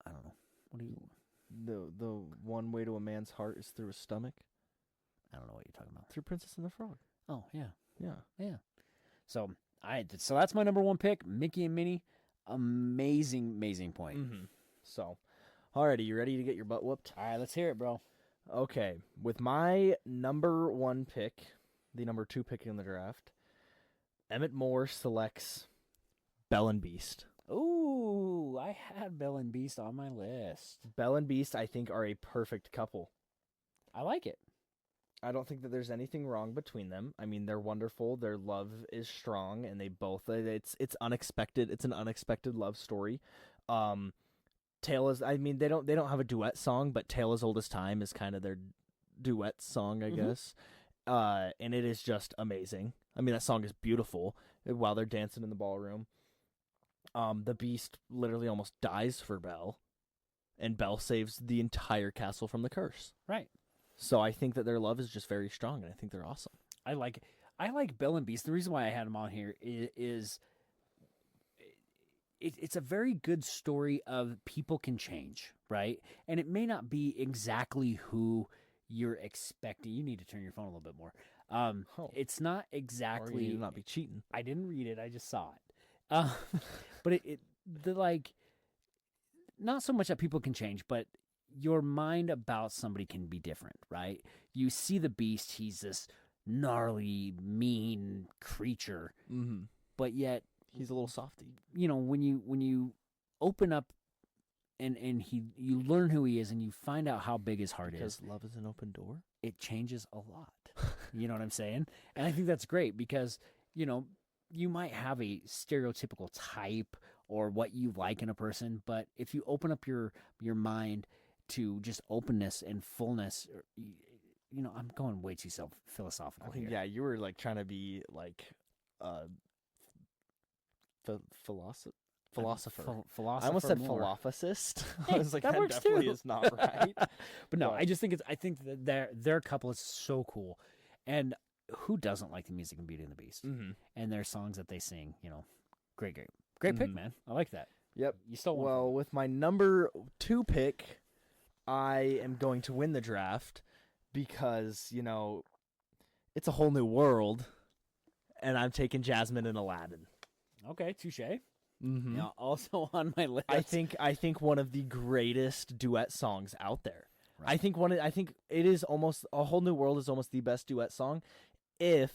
I don't know. What do you... The one way to a man's heart is through his stomach? I don't know what you're talking about. Through Princess and the Frog. Oh, yeah. Yeah. So that's my number 1 pick, Mickey and Minnie. Amazing point. So, alrighty, you ready to get your butt whooped? All right, let's hear it, bro. Okay, with my number 1 pick, the number 2 pick in the draft, Emmett Moore selects Belle and Beast. Ooh, I had Belle and Beast on my list. Belle and Beast, I think, are a perfect couple. I like it. I don't think that there's anything wrong between them. I mean, they're wonderful. Their love is strong, and they both it's unexpected. It's an unexpected love story. Tale is, I mean, they don't have a duet song, but Tale as Old as Time is kind of their duet song, I guess. And it is just amazing. I mean, that song is beautiful while they're dancing in the ballroom. The Beast literally almost dies for Belle, and Belle saves the entire castle from the curse. Right. So I think that their love is just very strong, and I think they're awesome. I like Belle and Beast. The reason why I had them on here is it's a very good story of people can change, right? And it may not be exactly who you're expecting. You need to turn your phone a little bit more. It's not exactly. Or you need to not be cheating. I didn't read it. I just saw it. But not so much that people can change, but your mind about somebody can be different, right? You see the Beast, he's this gnarly, mean creature, but yet he's a little softy. You know, when you open up and you learn who he is and you find out how big his heart is. Because love is an open door. It changes a lot. You know what I'm saying? And I think that's great because, you know, you might have a stereotypical type or what you like in a person, but if you open up your mind to just openness and fullness, I'm going way too philosophical here. Yeah, you were like trying to be like philosopher. I almost said philosophist. I was like, that definitely too. is not right. But no, I think that their couple is so cool. And who doesn't like the music in Beauty and the Beast? Mm-hmm. And their songs that they sing, great pick, man. I like that. Yep. You stole one. Well, with my number 2 pick, I am going to win the draft because, it's a whole new world, and I'm taking Jasmine and Aladdin. Okay, touche. Mm-hmm. Now, also on my list, I think one of the greatest duet songs out there. Right. I think it is almost A Whole New World is almost the best duet song. If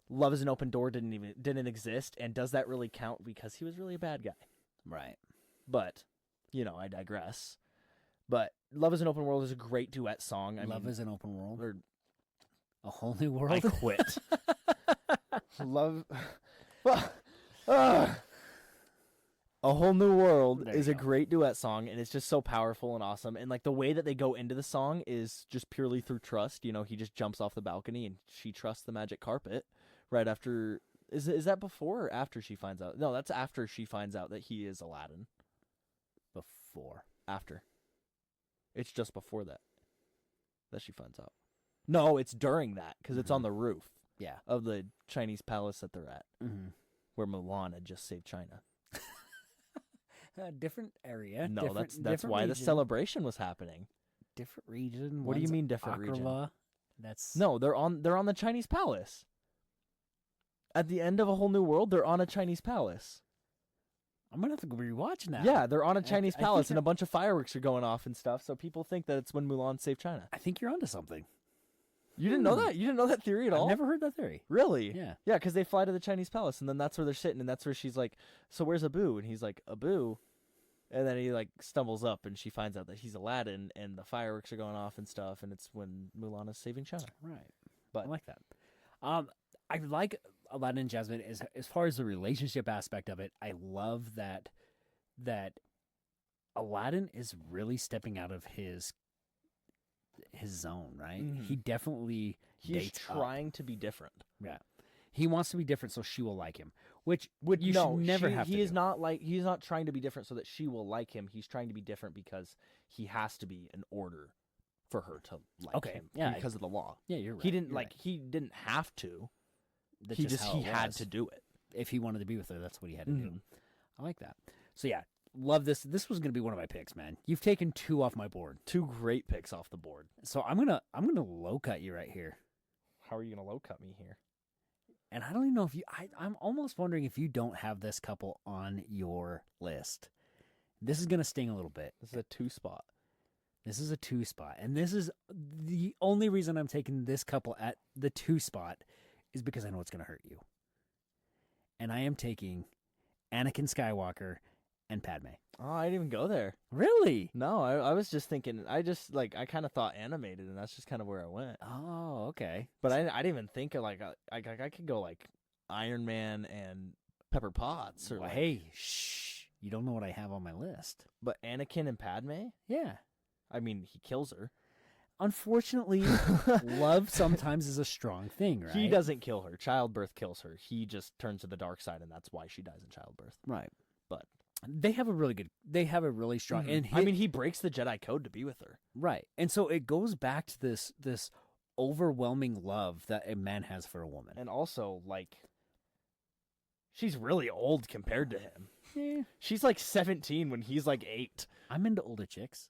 Love Is an Open Door didn't exist, and does that really count because he was really a bad guy? Right. But I digress. But Love Is an Open World is a great duet song. Love Is an Open World. Or A Whole New World. I quit. Love. A Whole New World is a great duet song, and it's just so powerful and awesome. And like the way that they go into the song is just purely through trust. He just jumps off the balcony and she trusts the magic carpet right after. Is that before or after she finds out? No, that's after she finds out that he is Aladdin. Before. After. It's just before that she finds out. No, it's during that because it's on the roof. Yeah. Of the Chinese palace that they're at, where Mulan had just saved China. Different area. No, that's why region. the celebration was happening. Different region. What do you mean different region? No, they're on the Chinese palace. At the end of A Whole New World, they're on a Chinese palace. I'm gonna have to go rewatch now. Yeah, they're on a Chinese palace, and a bunch of fireworks are going off and stuff. So people think that it's when Mulan saved China. I think you're onto something. You didn't know that? You didn't know that theory at all? I've never heard that theory. Really? Yeah. Yeah, because they fly to the Chinese palace, and then that's where they're sitting, and that's where she's like, "So where's Abu?" And he's like, "Abu." And then he like stumbles up, and she finds out that he's Aladdin, and the fireworks are going off and stuff, and it's when Mulan is saving China. Right. But I like that. I like Aladdin and Jasmine as far as the relationship aspect of it. I love that Aladdin is really stepping out of his zone, right? Mm-hmm. He definitely he's trying to be different. Yeah. He wants to be different so she will like him, which you should never have to He is do. he's not trying to be different so that she will like him. He's trying to be different because he has to be in order for her to like him. Yeah, because of the law. Yeah, you're right. He didn't have to. That's he just how it had was. to do it. If he wanted to be with her, that's what he had to do. I like that. So yeah, love this. This was going to be one of my picks, man. You've taken 2 off my board. 2 great picks off the board. So I'm gonna low cut you right here. How are you gonna low cut me here? And I don't even know if I'm almost wondering if you don't have this couple on your list. This is gonna sting a little bit. This is a 2 spot. This is a 2 spot, and this is the only reason I'm taking this couple at the 2 spot is because I know it's gonna hurt you. And I am taking Anakin Skywalker and Padme. Oh, I didn't even go there. Really? No, I was just thinking. I kind of thought animated, and that's just kind of where I went. Oh, okay. But I didn't even think of I could go like Iron Man and Pepper Potts or Well, hey, shh! You don't know what I have on my list. But Anakin and Padme? Yeah. I mean, he kills her. Unfortunately, love sometimes is a strong thing, right? He doesn't kill her. Childbirth kills her. He just turns to the dark side, and that's why she dies in childbirth. Right. But they have a really strong. And he breaks the Jedi code to be with her. Right. And so it goes back to this overwhelming love that a man has for a woman. And also, like, she's really old compared to him. Yeah. She's like 17 when he's like 8. I'm into older chicks.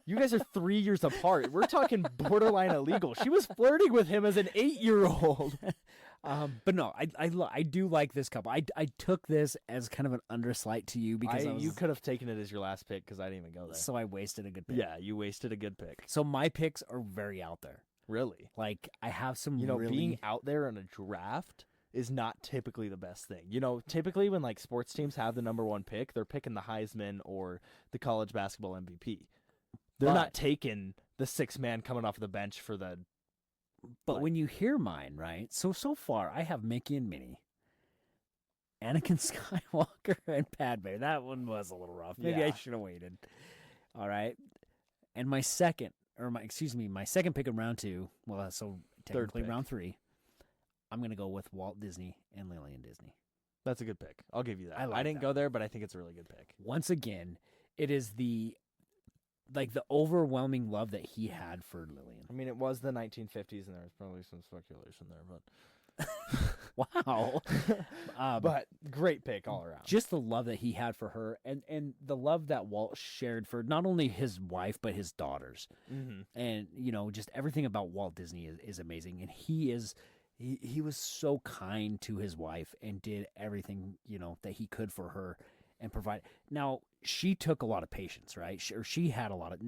You guys are 3 years apart. We're talking borderline illegal. She was flirting with him as an 8-year-old. But no, I do like this couple. I took this as kind of an underslight to you because you could have taken it as your last pick because I didn't even go there. So I wasted a good pick. Yeah, you wasted a good pick. So my picks are very out there. Really? Like I have some. Being out there in a draft is not typically the best thing. Typically when like sports teams have the number 1 pick, they're picking the Heisman or the college basketball MVP. They're not taking the 6th man coming off the bench for the. But when you hear mine, right? So far I have Mickey and Minnie. Anakin Skywalker and Padme. That one was a little rough. Maybe I Yeah. should have waited. All right. And my second pick in round 2, well, so technically pick. round 3, I'm going to go with Walt Disney and Lillian Disney. That's a good pick. I'll give you that. I like didn't that. go there, but I think it's a really good pick. Once again, it is the overwhelming love that he had for Lillian. I mean, it was the 1950s, and there was probably some speculation there, but Wow. but great pick all around. Just the love that he had for her, and the love that Walt shared for not only his wife but his daughters. Mm-hmm. And just everything about Walt Disney is amazing, and he was so kind to his wife and did everything that he could for her and provide. Now she took a lot of patience, right? She had a lot of.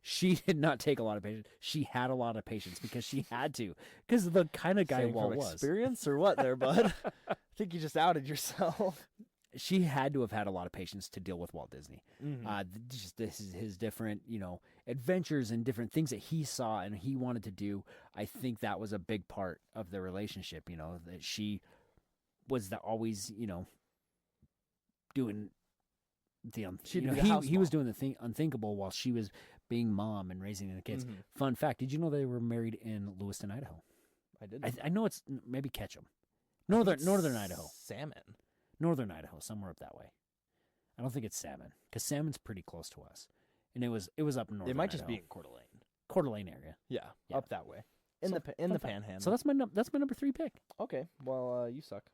She did not take a lot of patience. She had a lot of patience because she had to, because of the kind of guy Saying Walt from was. experience or what there, bud? I think you just outed yourself. She had to have had a lot of patience to deal with Walt Disney. Mhm. Just this is his different, adventures and different things that he saw and he wanted to do. I think that was a big part of the relationship. That she was always, doing the he was doing the unthinkable while she was being mom and raising the kids. Mhm. Fun fact: did you know they were married in Lewiston, Idaho? I did. I know it's maybe Ketchum, northern Idaho. Salmon. Northern Idaho, somewhere up that way. I don't think it's Salmon, because Salmon's pretty close to us, and it was up in northern. It might just Idaho. be in Coeur d'Alene. Coeur d'Alene area. Yeah, Yeah. up that way. In So, the fun fact. panhandle. So that's my number 3 pick. Okay. Well, you suck.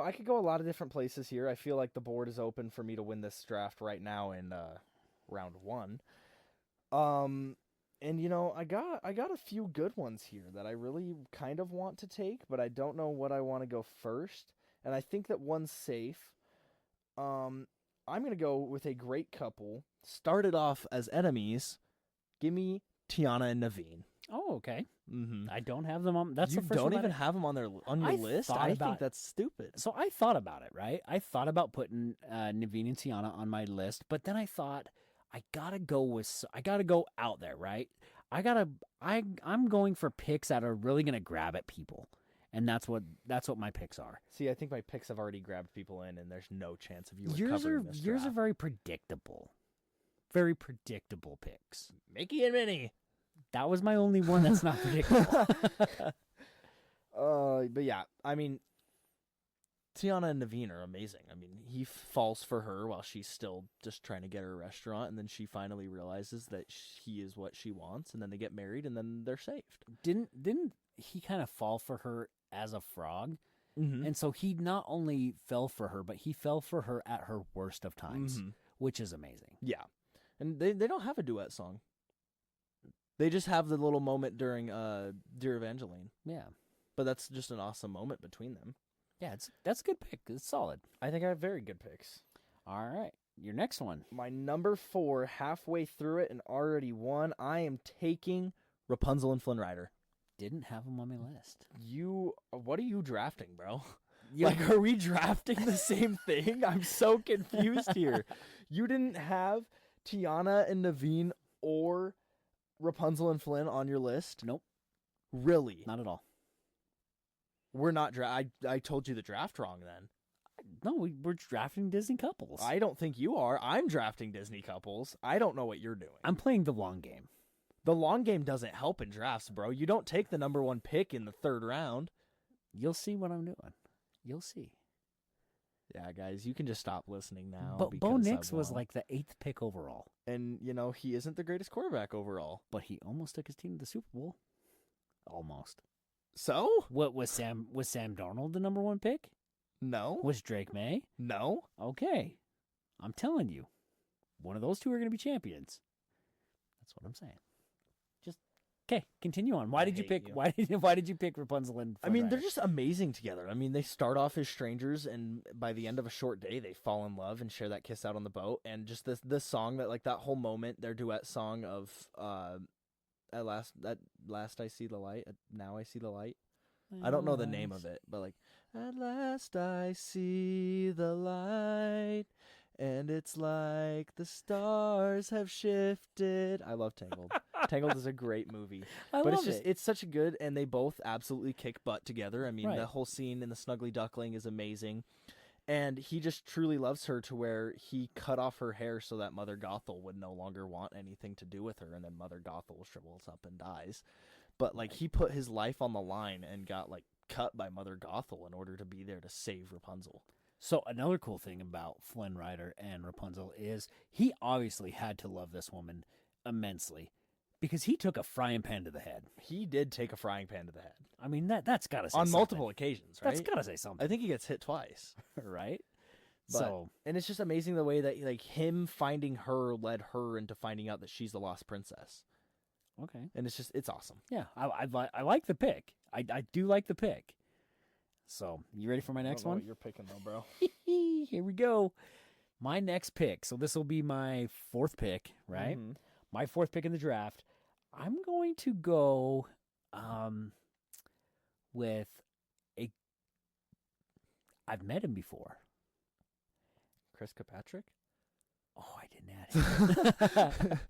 I could go a lot of different places here. I feel like the board is open for me to win this draft right now in round 1. And I got a few good ones here that I really kind of want to take, but I don't know what I want to go first. And I think that one's safe. I'm gonna go with a great couple. Started off as enemies. Give me Tiana and Naveen. Oh, okay. Mm-hmm. I don't have them on. That's You the first don't one even have them on your I list. thought I about think it. that's stupid. So I thought about it, right? I thought about putting Naveen and Tiana on my list, but then I thought I gotta go out there, right? I'm going for picks that are really gonna grab at people, and that's what my picks are. See, I think my picks have already grabbed people in, and there's no chance of you Yours recovering this are draft. very predictable picks. Mickey and Minnie. That was my only one that's not predictable. But yeah, I mean, Tiana and Naveen are amazing. I mean, he falls for her while she's still just trying to get her a restaurant, and then she finally realizes that he is what she wants, and then they get married, and then they're saved. Didn't he kind of fall for her as a frog? Mm-hmm. And so he not only fell for her, but he fell for her at her worst of times, which is amazing. Yeah, and they don't have a duet song. They just have the little moment during Dear Evangeline. Yeah. But that's just an awesome moment between them. Yeah, that's a good pick. It's solid. I think I have very good picks. All right. Your next one. My number 4, halfway through it and already won. I am taking Rapunzel and Flynn Rider. Didn't have them on my list. What are you drafting, bro? Yeah. Like, are we drafting the same thing? I'm so confused here. You didn't have Tiana and Naveen or Rapunzel and Flynn on your list? Nope. Really? Not at all. We're not I told you the draft wrong then. No, we're drafting Disney couples. I don't think you are. I'm drafting Disney couples. I don't know what you're doing. I'm playing the long game. The long game doesn't help in drafts, bro. You don't take the number 1 pick in the 3rd round. You'll see what I'm doing. You'll see. Yeah, guys, you can just stop listening now. But Bo because Nix I've was won. like the 8th pick overall. And, he isn't the greatest quarterback overall. But he almost took his team to the Super Bowl. Almost. So? What was Sam Darnold the number 1 pick? No. Was Drake May? No. Okay. I'm telling you. One of those two are going to be champions. That's what I'm saying. Just okay, continue on. Why did you hate pick you. why did you pick Rapunzel and I mean, they're just amazing together. I mean, they start off as strangers, and by the end of a short day, they fall in love and share that kiss out on the boat. And just this song, that whole moment, their duet song of at last I see the light, now I see the light. I don't know the name of it, but like, at last I see the light, and it's like the stars have shifted. I love Tangled. Tangled is a great movie. I but love it's it. It's such a good, and they both absolutely kick butt together. I mean, Right. the whole scene in the Snuggly Duckling is amazing. And he just truly loves her to where he cut off her hair so that Mother Gothel would no longer want anything to do with her, and then Mother Gothel shrivels up and dies. But like he put his life on the line and got like cut by Mother Gothel in order to be there to save Rapunzel. So another cool thing about Flynn Rider and Rapunzel is he obviously had to love this woman immensely because he took a frying pan to the head. He did take a frying pan to the head. I mean, that's got to say On something. multiple occasions, right? That's got to say something. I think he gets hit twice. Right? But, So, and it's just amazing the way that like him finding her led her into finding out that she's the lost princess. okay. And it's awesome. Yeah, I like the pick. I do like the pick. So, you ready for my next one? You're picking though, bro. Here we go. My next pick. So this will be my fourth pick, right? Mhm. My fourth pick in the draft. I'm going to go with I've met him before. Chris Kirkpatrick? Oh, I didn't add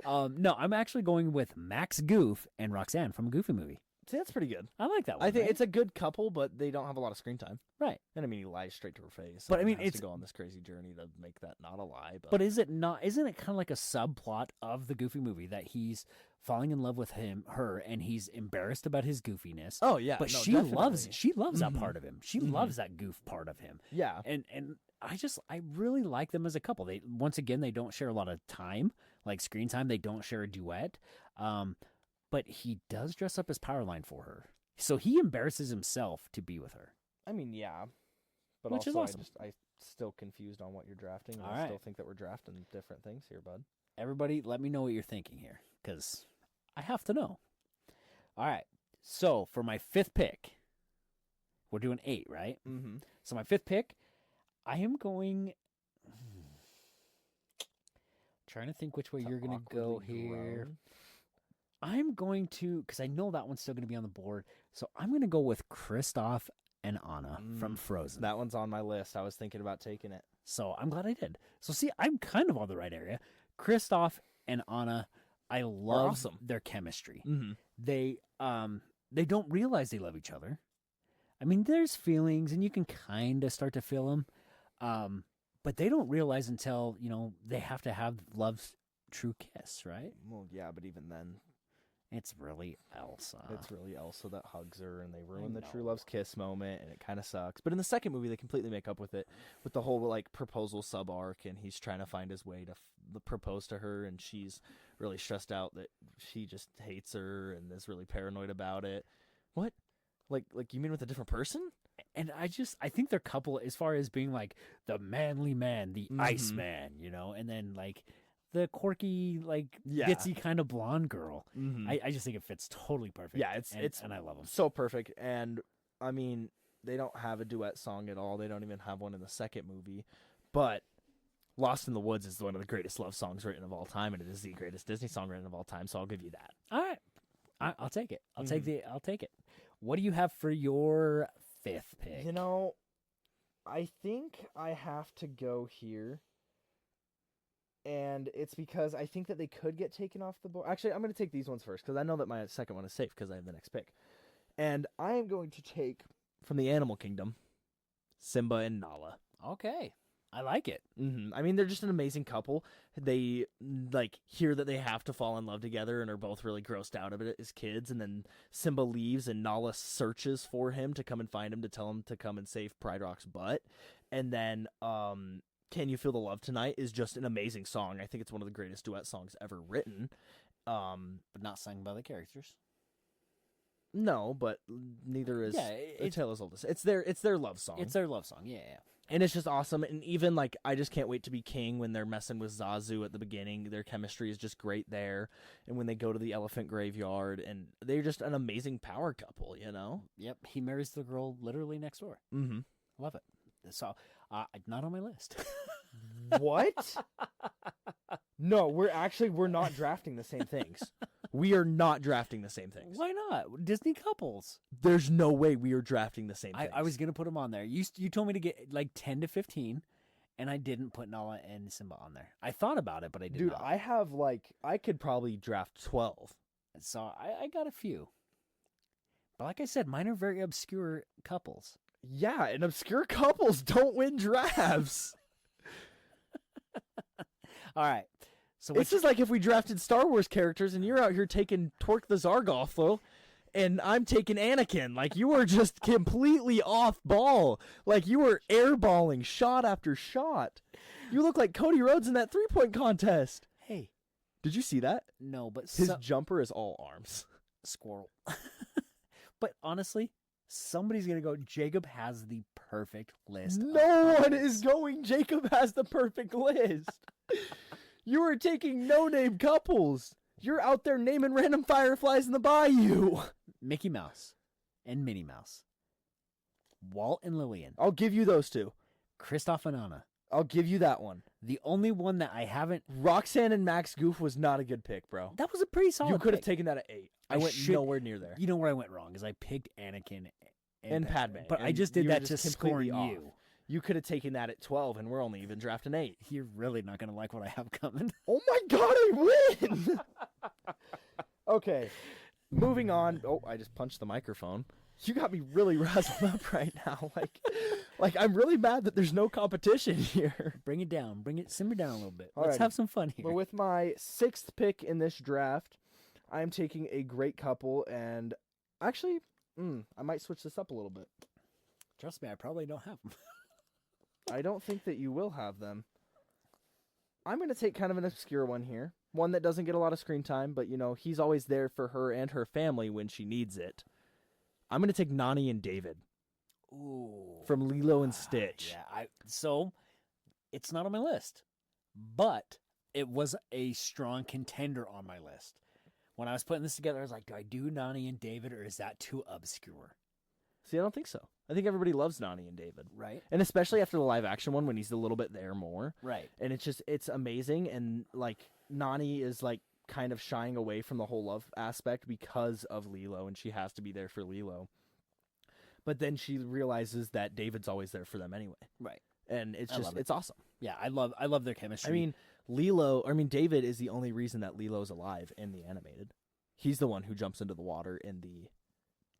him. No, I'm actually going with Max Goof and Roxanne from a Goofy movie. See, that's pretty good. I like that one. I think right? it's a good couple, but they don't have a lot of screen time. right. And I mean, he lies straight to her face. But, I and mean, has it's- to go on this crazy journey to make that not a lie. But isn't it kind of like a subplot of the Goofy movie that he's falling in love with her, and he's embarrassed about his goofiness? Oh yeah, but no, she definitely. loves that Mhm. part of him. She Mhm. loves that goof part of him. Yeah, And I really like them as a couple. They once again they don't share a lot of time, like screen time. They don't share a duet. But he does dress up as Powerline for her. So he embarrasses himself to be with her. I mean, yeah, but Which is also awesome. I still confused on what you're drafting. And All I still right. think that we're drafting different things here, bud. Everybody, let me know what you're thinking here, because I have to know. All right. So for my fifth pick, we're doing 8, right? Mm-hmm. So my fifth pick, I am going. Trying to think which way you're going to go here. I'm going to, because I know that one's still going to be on the board. So I'm going to go with Kristoff and Anna from Frozen. That one's on my list. I was thinking about taking it. So I'm glad I did. So see, I'm kind of on the right area. Kristoff and Anna, I love awesome. their chemistry. Mm-hmm. They don't realize they love each other. I mean, there's feelings, and you can kind of start to feel them, but they don't realize until they have to have love's true kiss, right? Well, yeah, but even then, It's really Elsa. it's really Elsa that hugs her, and they ruin the true know. love's kiss moment, and it kind of sucks. But in the second movie, they completely make up with it, with the whole like proposal sub arc, and he's trying to find his way to propose to her, and she's really stressed out that she just hates her and is really paranoid about it. What? Like you mean with a different person? And I think their couple, as far as being like the manly man, the ice Mhm. man, and then like the quirky, like Yeah. ditzy kind of blonde girl. Mm-hmm. I just think it fits totally perfect. Yeah, and I love them. so perfect. And I mean, they don't have a duet song at all. They don't even have one in the second movie. But Lost in the Woods is one of the greatest love songs written of all time, and it is the greatest Disney song written of all time. So I'll give you that. All right, I'll take it. I'll Mm-hmm. take it. What do you have for your fifth pick? I think I have to go here. And it's because I think that they could get taken off the board. Actually, I'm going to take these ones first because I know that my second one is safe because I have the next pick. And I am going to take from the animal kingdom, Simba and Nala. Okay, I like it. Mm-hmm. I mean, they're just an amazing couple. They like hear that they have to fall in love together and are both really grossed out of it as kids. And then Simba leaves and Nala searches for him to come and find him to tell him to come and save Pride Rock's butt. And then Can You Feel the Love Tonight is just an amazing song. I think it's one of the greatest duet songs ever written. But not sung by the characters. No, but neither is A Tale as Old as It's their love song. It's their love song. Yeah. And it's just awesome. And even like I Just Can't Wait to Be King, when they're messing with Zazu at the beginning, their chemistry is just great there. And when they go to the elephant graveyard, and they're just an amazing power couple, Yep. He marries the girl literally next door. Mm-hmm. Love it. So, not on my list. What? No, we're not drafting the same things. We are not drafting the same things. Why not? Disney couples. There's no way we are drafting the same things. I was gonna put them on there. You told me to get like 10 to 15, and I didn't put Nala and Simba on there. I thought about it, but I did Dude, not. I have I could probably draft 12. So I got a few. But like I said, mine are very obscure couples. Yeah, and obscure couples don't win drafts. All right. So It's just like if we drafted Star Wars characters and you're out here taking Torque the Zargothlo and I'm taking Anakin. Like, you were just completely off ball. Like, you were airballing shot after shot. You look like Cody Rhodes in that 3-point contest. Hey. Did you see that? No, but his jumper is all arms. Squirrel. But honestly, somebody's going to go, Jacob has the perfect list. No one is going, Jacob has the perfect list. You are taking no-name couples. You're out there naming random fireflies in the bayou. Mickey Mouse and Minnie Mouse. Walt and Lillian. I'll give you those two. Kristoff and Anna. I'll give you that one. The only one that I haven't... Roxanne and Max Goof was not a good pick, bro. That was a pretty solid You could have pick. taken that at 8. I went nowhere near there. You know where I went wrong is I picked Anakin and Padme. But I and just did you were that to scorn completely off. you. You could have taken that at 12, and we're only even drafting 8. You're really not going to like what I have coming. Oh my god, I win! Okay, moving on. Oh, I just punched the microphone. You got me really razzled up right now. Like I'm really mad that there's no competition here. Bring it down. Simmer down a little bit. Alrighty. Let's have some fun here. But with my 6th pick in this draft, I'm taking a great couple, and actually, I might switch this up a little bit. Trust me, I probably don't have them. I don't think that you will have them. I'm going to take kind of an obscure one here. One that doesn't get a lot of screen time, but, he's always there for her and her family when she needs it. I'm going to take Nani and David. Ooh. From Lilo and Stitch. Yeah, so it's not on my list, but it was a strong contender on my list. When I was putting this together, I was like, do I do Nani and David, or is that too obscure? See, I don't think so. I think everybody loves Nani and David. Right. And especially after the live action one when he's a little bit there more. Right. And it's amazing. And Nani is kind of shying away from the whole love aspect because of Lilo, and she has to be there for Lilo. But then she realizes that David's always there for them anyway. Right. And it's awesome. Yeah, I love their chemistry. I mean, David is the only reason that Lilo's alive in the animated. He's the one who jumps into the water in the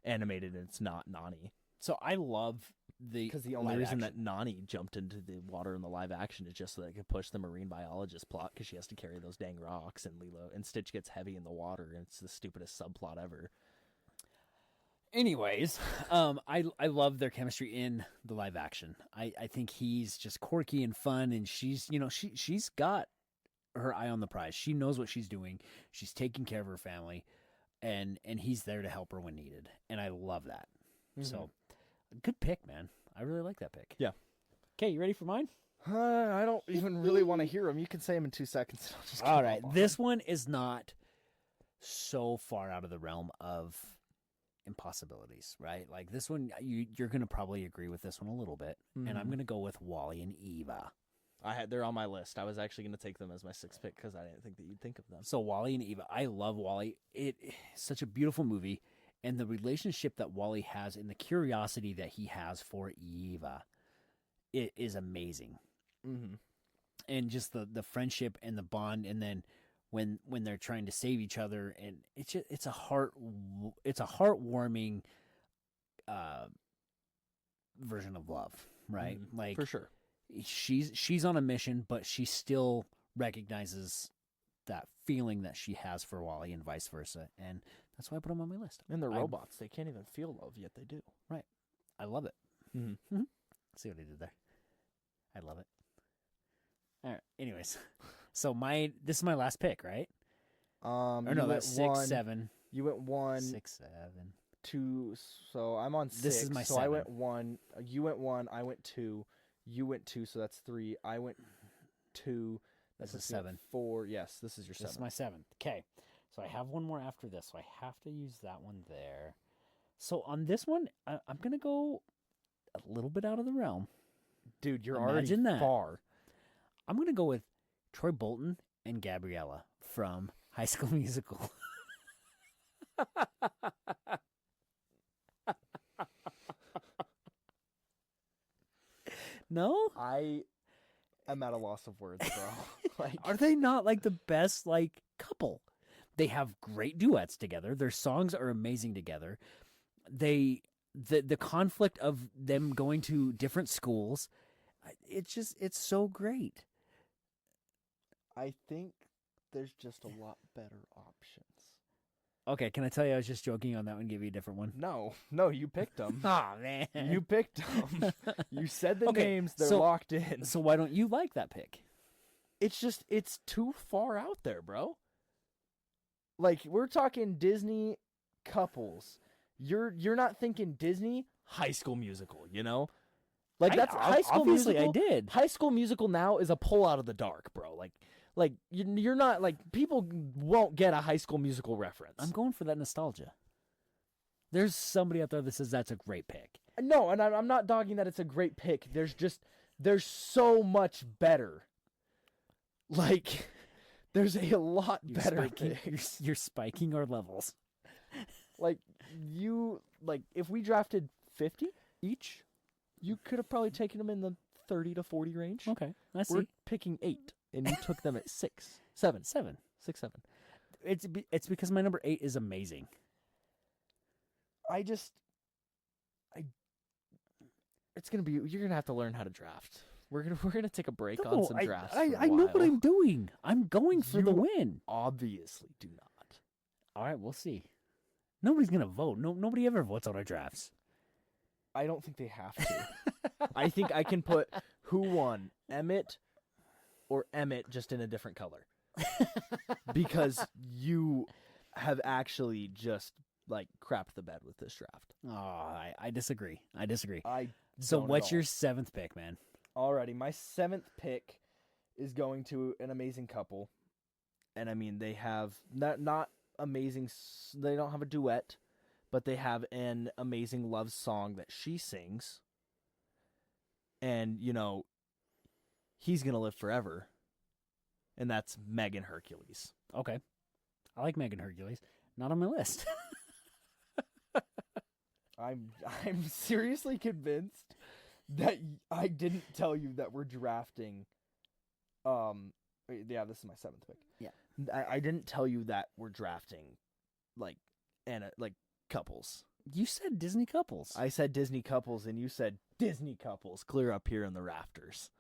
animated, and it's not Nani. So I love because the only reason that Nani jumped into the water in the live action is just so that it could push the marine biologist plot, because she has to carry those dang rocks, and Stitch gets heavy in the water, and it's the stupidest subplot ever. Anyways, I love their chemistry in the live action. I think he's just quirky and fun, and she's she's got her eye on the prize. She knows what she's doing. She's taking care of her family, and he's there to help her when needed. And I love that. Mm-hmm. So, good pick, man. I really like that pick. Yeah. Okay, you ready for mine? I don't even really want to hear them. You can say them in 2 seconds. I'll just all right. This one is not so far out of the realm of impossibilities, right? Like this one, you're going to probably agree with this one a little bit. Mm-hmm. And I'm going to go with Wally and Eva. They're on my list. I was actually going to take them as my 6th pick because I didn't think that you'd think of them. So Wally and Eva, I love Wally. It's such a beautiful movie, and the relationship that Wally has and the curiosity that he has for Eva, it is amazing. Mm-hmm. And just the friendship and the bond, and then when they're trying to save each other, and it's a heartwarming version of love, right? Mm-hmm. Like for sure. She's on a mission, but she still recognizes that feeling that she has for Wally, and vice versa, and that's why I put them on my list. And they're robots; they can't even feel love, yet they do. Right. I love it. Mm-hmm. Mm-hmm. See what I did there? I love it. All right. Anyways, so this is my last pick, right? Or no, that's 6, 7. You went 1, 6, 7, 2. So I'm on 6. This is my 7. I went 1. You went 1. I went 2. You went 2. So that's 3. I went 2. This is 7. 4. Yes, this is your 7. This is my 7th. Okay. So I have one more after this, so I have to use that one there. So on this one, I'm gonna go a little bit out of the realm. Dude, you're Imagine already that. far. I'm going to go with Troy Bolton and Gabriella from High School Musical. No? I'm at a loss of words, bro. Like, Are they not like the best like couple? They have great duets together. Their songs are amazing together. The conflict of them going to different schools, it's so great. I think there's just a lot better options. Okay, can I tell you I was just joking on that one, give you a different one? No, you picked them. Oh, man. You picked them. You said the Okay, names. They're so- locked in. So why don't you like that pick? It's too far out there, bro. Like, we're talking Disney couples. You're not thinking Disney High School Musical, you know? Like, that's High School obviously Musical. I did. High School Musical now is a pull out of the dark, bro. Like you're not, like, people won't get a High School Musical reference. I'm going for that nostalgia. There's somebody out there that says that's a great pick. No, and I'm not dogging that it's a great pick. There's so much better. Like, there's a lot better picks. You're spiking our levels. Like, if we drafted 50 each, you could have probably taken them in the 30 to 40 range. Okay, I see. We're picking 8, and you took them at 6, 7. 7. 6, 7. It's because my number 8 is amazing. You're gonna have to learn how to draft. We're gonna take a break on some drafts. I know what I'm doing. I'm going for the win. Obviously, do not. All right, we'll see. Nobody's gonna vote. Nobody ever votes on our drafts. I don't think they have to. I think I can put who won, Emmett or Emmett, just in a different color. Because you have actually just, like, crapped the bed with this draft. Oh, I disagree. So what's your 7th pick, man? Alrighty, my 7th pick is going to an amazing couple. And I mean, they have not amazing, they don't have a duet, but they have an amazing love song that she sings. And, you know, he's going to live forever. And that's Meg and Hercules. Okay. I like Meg and Hercules. Not on my list. I'm seriously convinced that I didn't tell you that we're drafting. Yeah, this is my 7th pick. Yeah, I didn't tell you that we're drafting, like couples. You said Disney couples. I said Disney couples, and you said Disney couples. Clear up here in the rafters.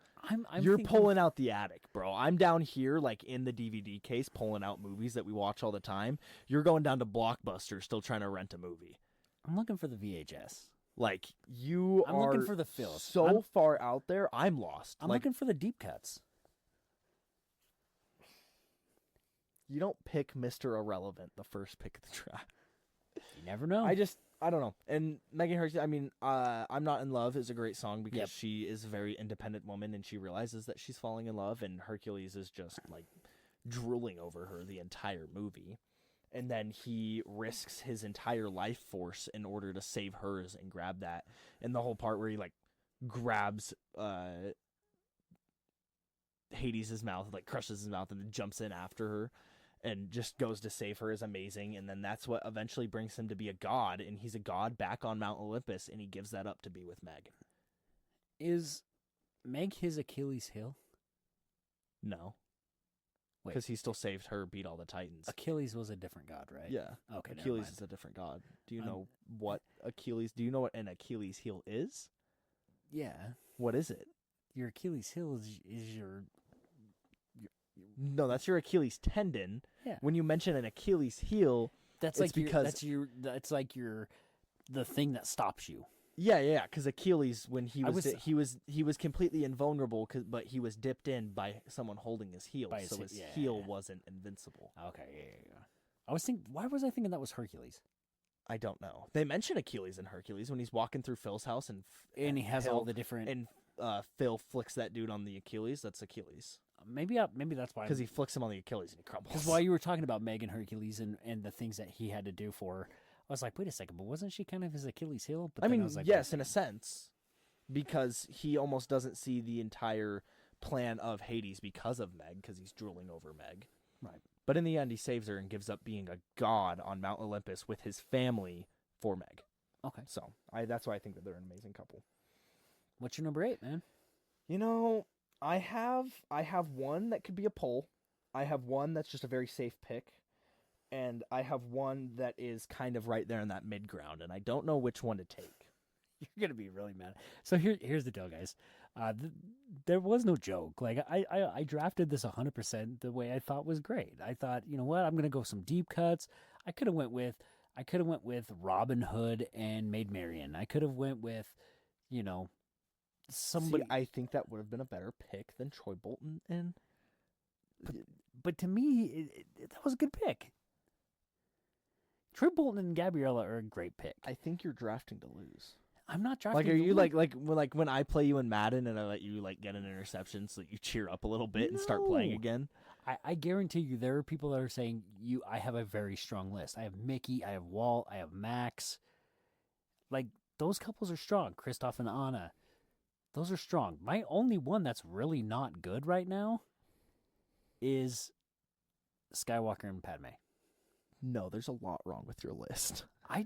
You're pulling out the attic, bro. I'm down here, like, in the DVD case, pulling out movies that we watch all the time. You're going down to Blockbuster, still trying to rent a movie. I'm looking for the VHS. Like, I'm looking for the fills. So far out there, I'm lost. I'm looking for the deep cuts. You don't pick Mr. Irrelevant the first pick of the draft. You never know. I don't know. And Megan Hercules, I mean, I'm Not in Love is a great song because Yep. she is a very independent woman and she realizes that she's falling in love, and Hercules is just, like, drooling over her the entire movie. And then he risks his entire life force in order to save hers and grab that. And the whole part where he, like, grabs Hades' mouth, like, crushes his mouth and then jumps in after her and just goes to save her is amazing. And then that's what eventually brings him to be a god, and he's a god back on Mount Olympus, and he gives that up to be with Meg. Is Meg his Achilles heel? No. Wait. Because he still saved her, beat all the Titans. Achilles was a different god, right? Yeah. Okay. never Achilles mind. is a different god. Do you know what an Achilles heel is? Yeah. What is it? Your Achilles heel is your. No, that's your Achilles tendon. Yeah. When you mention an Achilles heel, That's it's like because that's like the thing that stops you. yeah, because Achilles, when he I was, was- he was completely invulnerable, but he was dipped in by someone holding his heel, By his so he- his yeah, heel yeah. wasn't invincible. Okay. Yeah. I was thinking. Why was I thinking that was Hercules? I don't know. They mention Achilles in Hercules when he's walking through Phil's house, and And he has Phil- all the different. and Phil flicks that dude on the Achilles. That's Achilles. Maybe that's why. Because he flicks him on the Achilles and he crumbles. Because while you were talking about Meg and Hercules and the things that he had to do for her, I was like, wait a second, but wasn't she kind of his Achilles heel? But I then mean, was like, yes, in a sense, because he almost doesn't see the entire plan of Hades because of Meg, because he's drooling over Meg. Right. But in the end, he saves her and gives up being a god on Mount Olympus with his family for Meg. Okay. So that's why I think that they're an amazing couple. What's your number 8, man? You know, I have one that could be a poll. I have one that's just a very safe pick. And I have one that is kind of right there in that mid ground, and I don't know which one to take. You're gonna be really mad. So here's the deal, guys. There was no joke. Like I drafted this 100% the way I thought was great. I thought, you know what, I'm gonna go some deep cuts. I could have went with Robin Hood and Maid Marian. I could have went with, you know, somebody. See, I think that would have been a better pick than Troy Bolton. And but to me, that was a good pick. Troy Bolton and Gabriella are a great pick. I think you're drafting to lose. I'm not drafting. Like, are to you lose. like when I play you in Madden and I let you like get an interception so that you cheer up a little bit and start playing again? I guarantee you there are people that are saying I have a very strong list. I have Mickey, I have Walt, I have Max. Like, those couples are strong. Kristoff and Anna. Those are strong. My only one that's really not good right now is Skywalker and Padme. No, there's a lot wrong with your list. I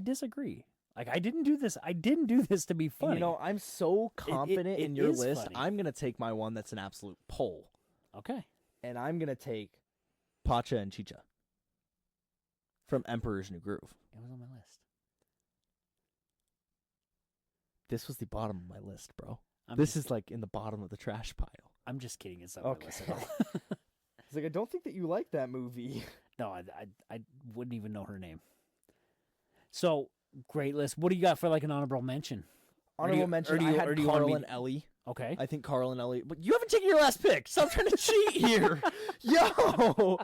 disagree. Like, I didn't do this. I didn't do this to be funny. And, you know, I'm so confident in your list. Funny. I'm going to take my one that's an absolute poll. Okay. And I'm going to take Pacha and Chicha from Emperor's New Groove. It was on my list. This was the bottom of my list, bro. This is like in the bottom of the trash pile. I'm just kidding. It's not my list at all. It's like, I don't think that you like that movie. No, I wouldn't even know her name. So, great list. What do you got for like an honorable mention? Honorable mention, I had Carl and Ellie. Okay. I think Carl and Ellie. But you haven't taken your last pick. Stop trying to cheat here. Yo!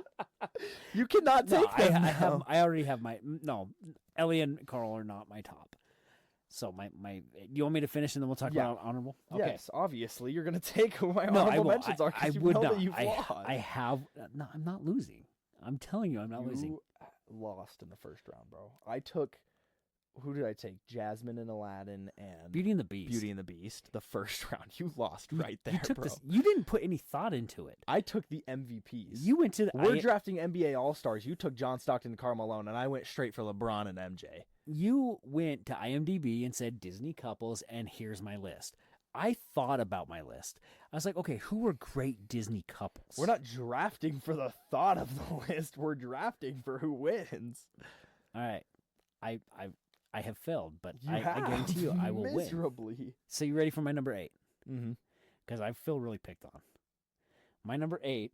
You cannot take them. I already have my... No, Ellie and Carl are not my top. So my you want me to finish and then we'll talk about honorable? Okay. Yes, obviously. You're going to take who my honorable mentions are because you know that you've lost. I have... No, I'm not losing. I'm telling you, I'm not losing. You lost in the first round, bro. I took... Who did I take? Jasmine and Aladdin and... Beauty and the Beast. Beauty and the Beast. The first round. You lost right there, bro. You didn't put any thought into it. I took the MVPs. You went to... We're drafting NBA All-Stars. You took John Stockton and Karl Malone, and I went straight for LeBron and MJ. You went to IMDb and said Disney couples, and here's my list. I thought about my list. I was like, okay, who are great Disney couples? We're not drafting for the thought of the list. We're drafting for who wins. All right. I have failed, but I guarantee you I will miserably. win. So you ready for my number 8? Mm-hmm. Because I feel really picked on. My number 8,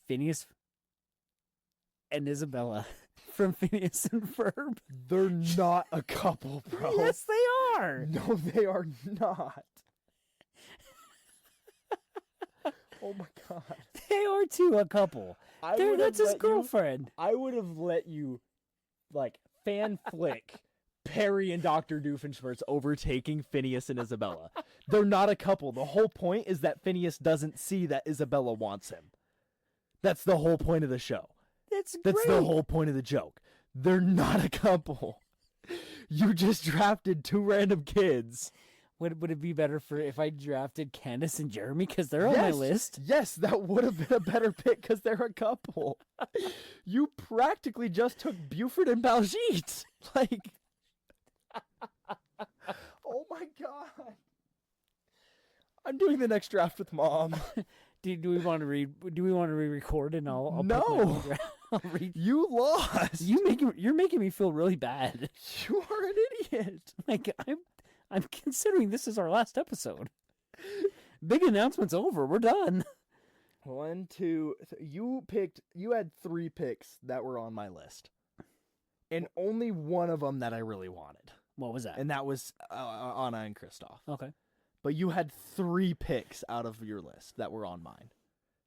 Phineas and Isabella from Phineas and Ferb. They're not a couple, bro. Yes, they are. No, they are not. Oh my god. They are too a couple. That's his girlfriend. I would have let you, like, fan flick Perry and Dr. Doofenshmirtz overtaking Phineas and Isabella. They're not a couple. The whole point is that Phineas doesn't see that Isabella wants him. That's the whole point of the show. That's the whole point of the joke. They're not a couple. You just drafted 2 random kids. Would it be better if I drafted Candace and Jeremy because they're on my list? Yes, that would have been a better pick because they're a couple. You practically just took Buford and Baljeet. Like, oh my god. I'm doing the next draft with Mom. Do we want to re-record and I'll no. You lost. You're making me feel really bad. You are an idiot. Like, I'm considering this is our last episode. Big announcement's over. We're done. 1, 2, you had 3 picks that were on my list. And only one of them that I really wanted. What was that? And that was Anna and Kristoff. Okay. But you had 3 picks out of your list that were on mine.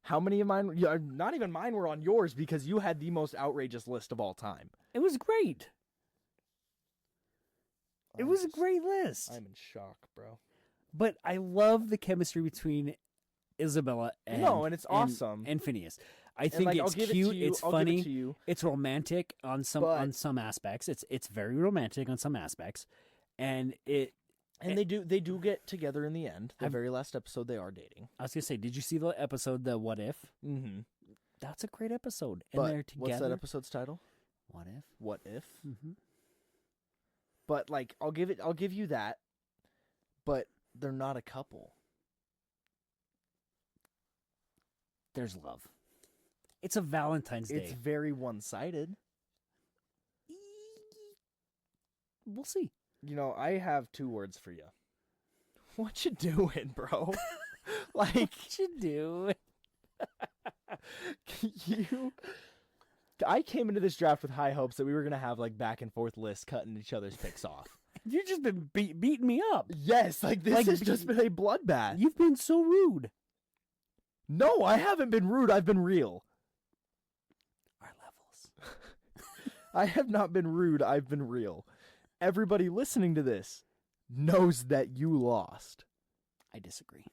How many of mine? Not even mine were on yours because you had the most outrageous list of all time. It was great. It was a great list. I'm in shock, bro. But I love the chemistry between Isabella and it's awesome. And Phineas. I think it's cute. It's funny. It's romantic on some aspects. It's very romantic on some aspects, and they do get together in the end. The very last episode, they are dating. I was gonna say, did you see the episode, the What If? Mm-hmm. That's a great episode. And they're together. What's that episode's title? What If? What If? Mm-hmm. But like, I'll give you that. But they're not a couple. there's love. It's a Valentine's Day. It's very one-sided. We'll see. You know, I have 2 words for you. What you doing, bro? Like, What you do? I came into this draft with high hopes that we were gonna have like back and forth lists cutting each other's picks off. You've just been beating me up. Yes, like this has just been a bloodbath. You've been so rude. No, I haven't been rude. I've been real. Our levels. I have not been rude. I've been real. Everybody listening to this knows that you lost. I disagree.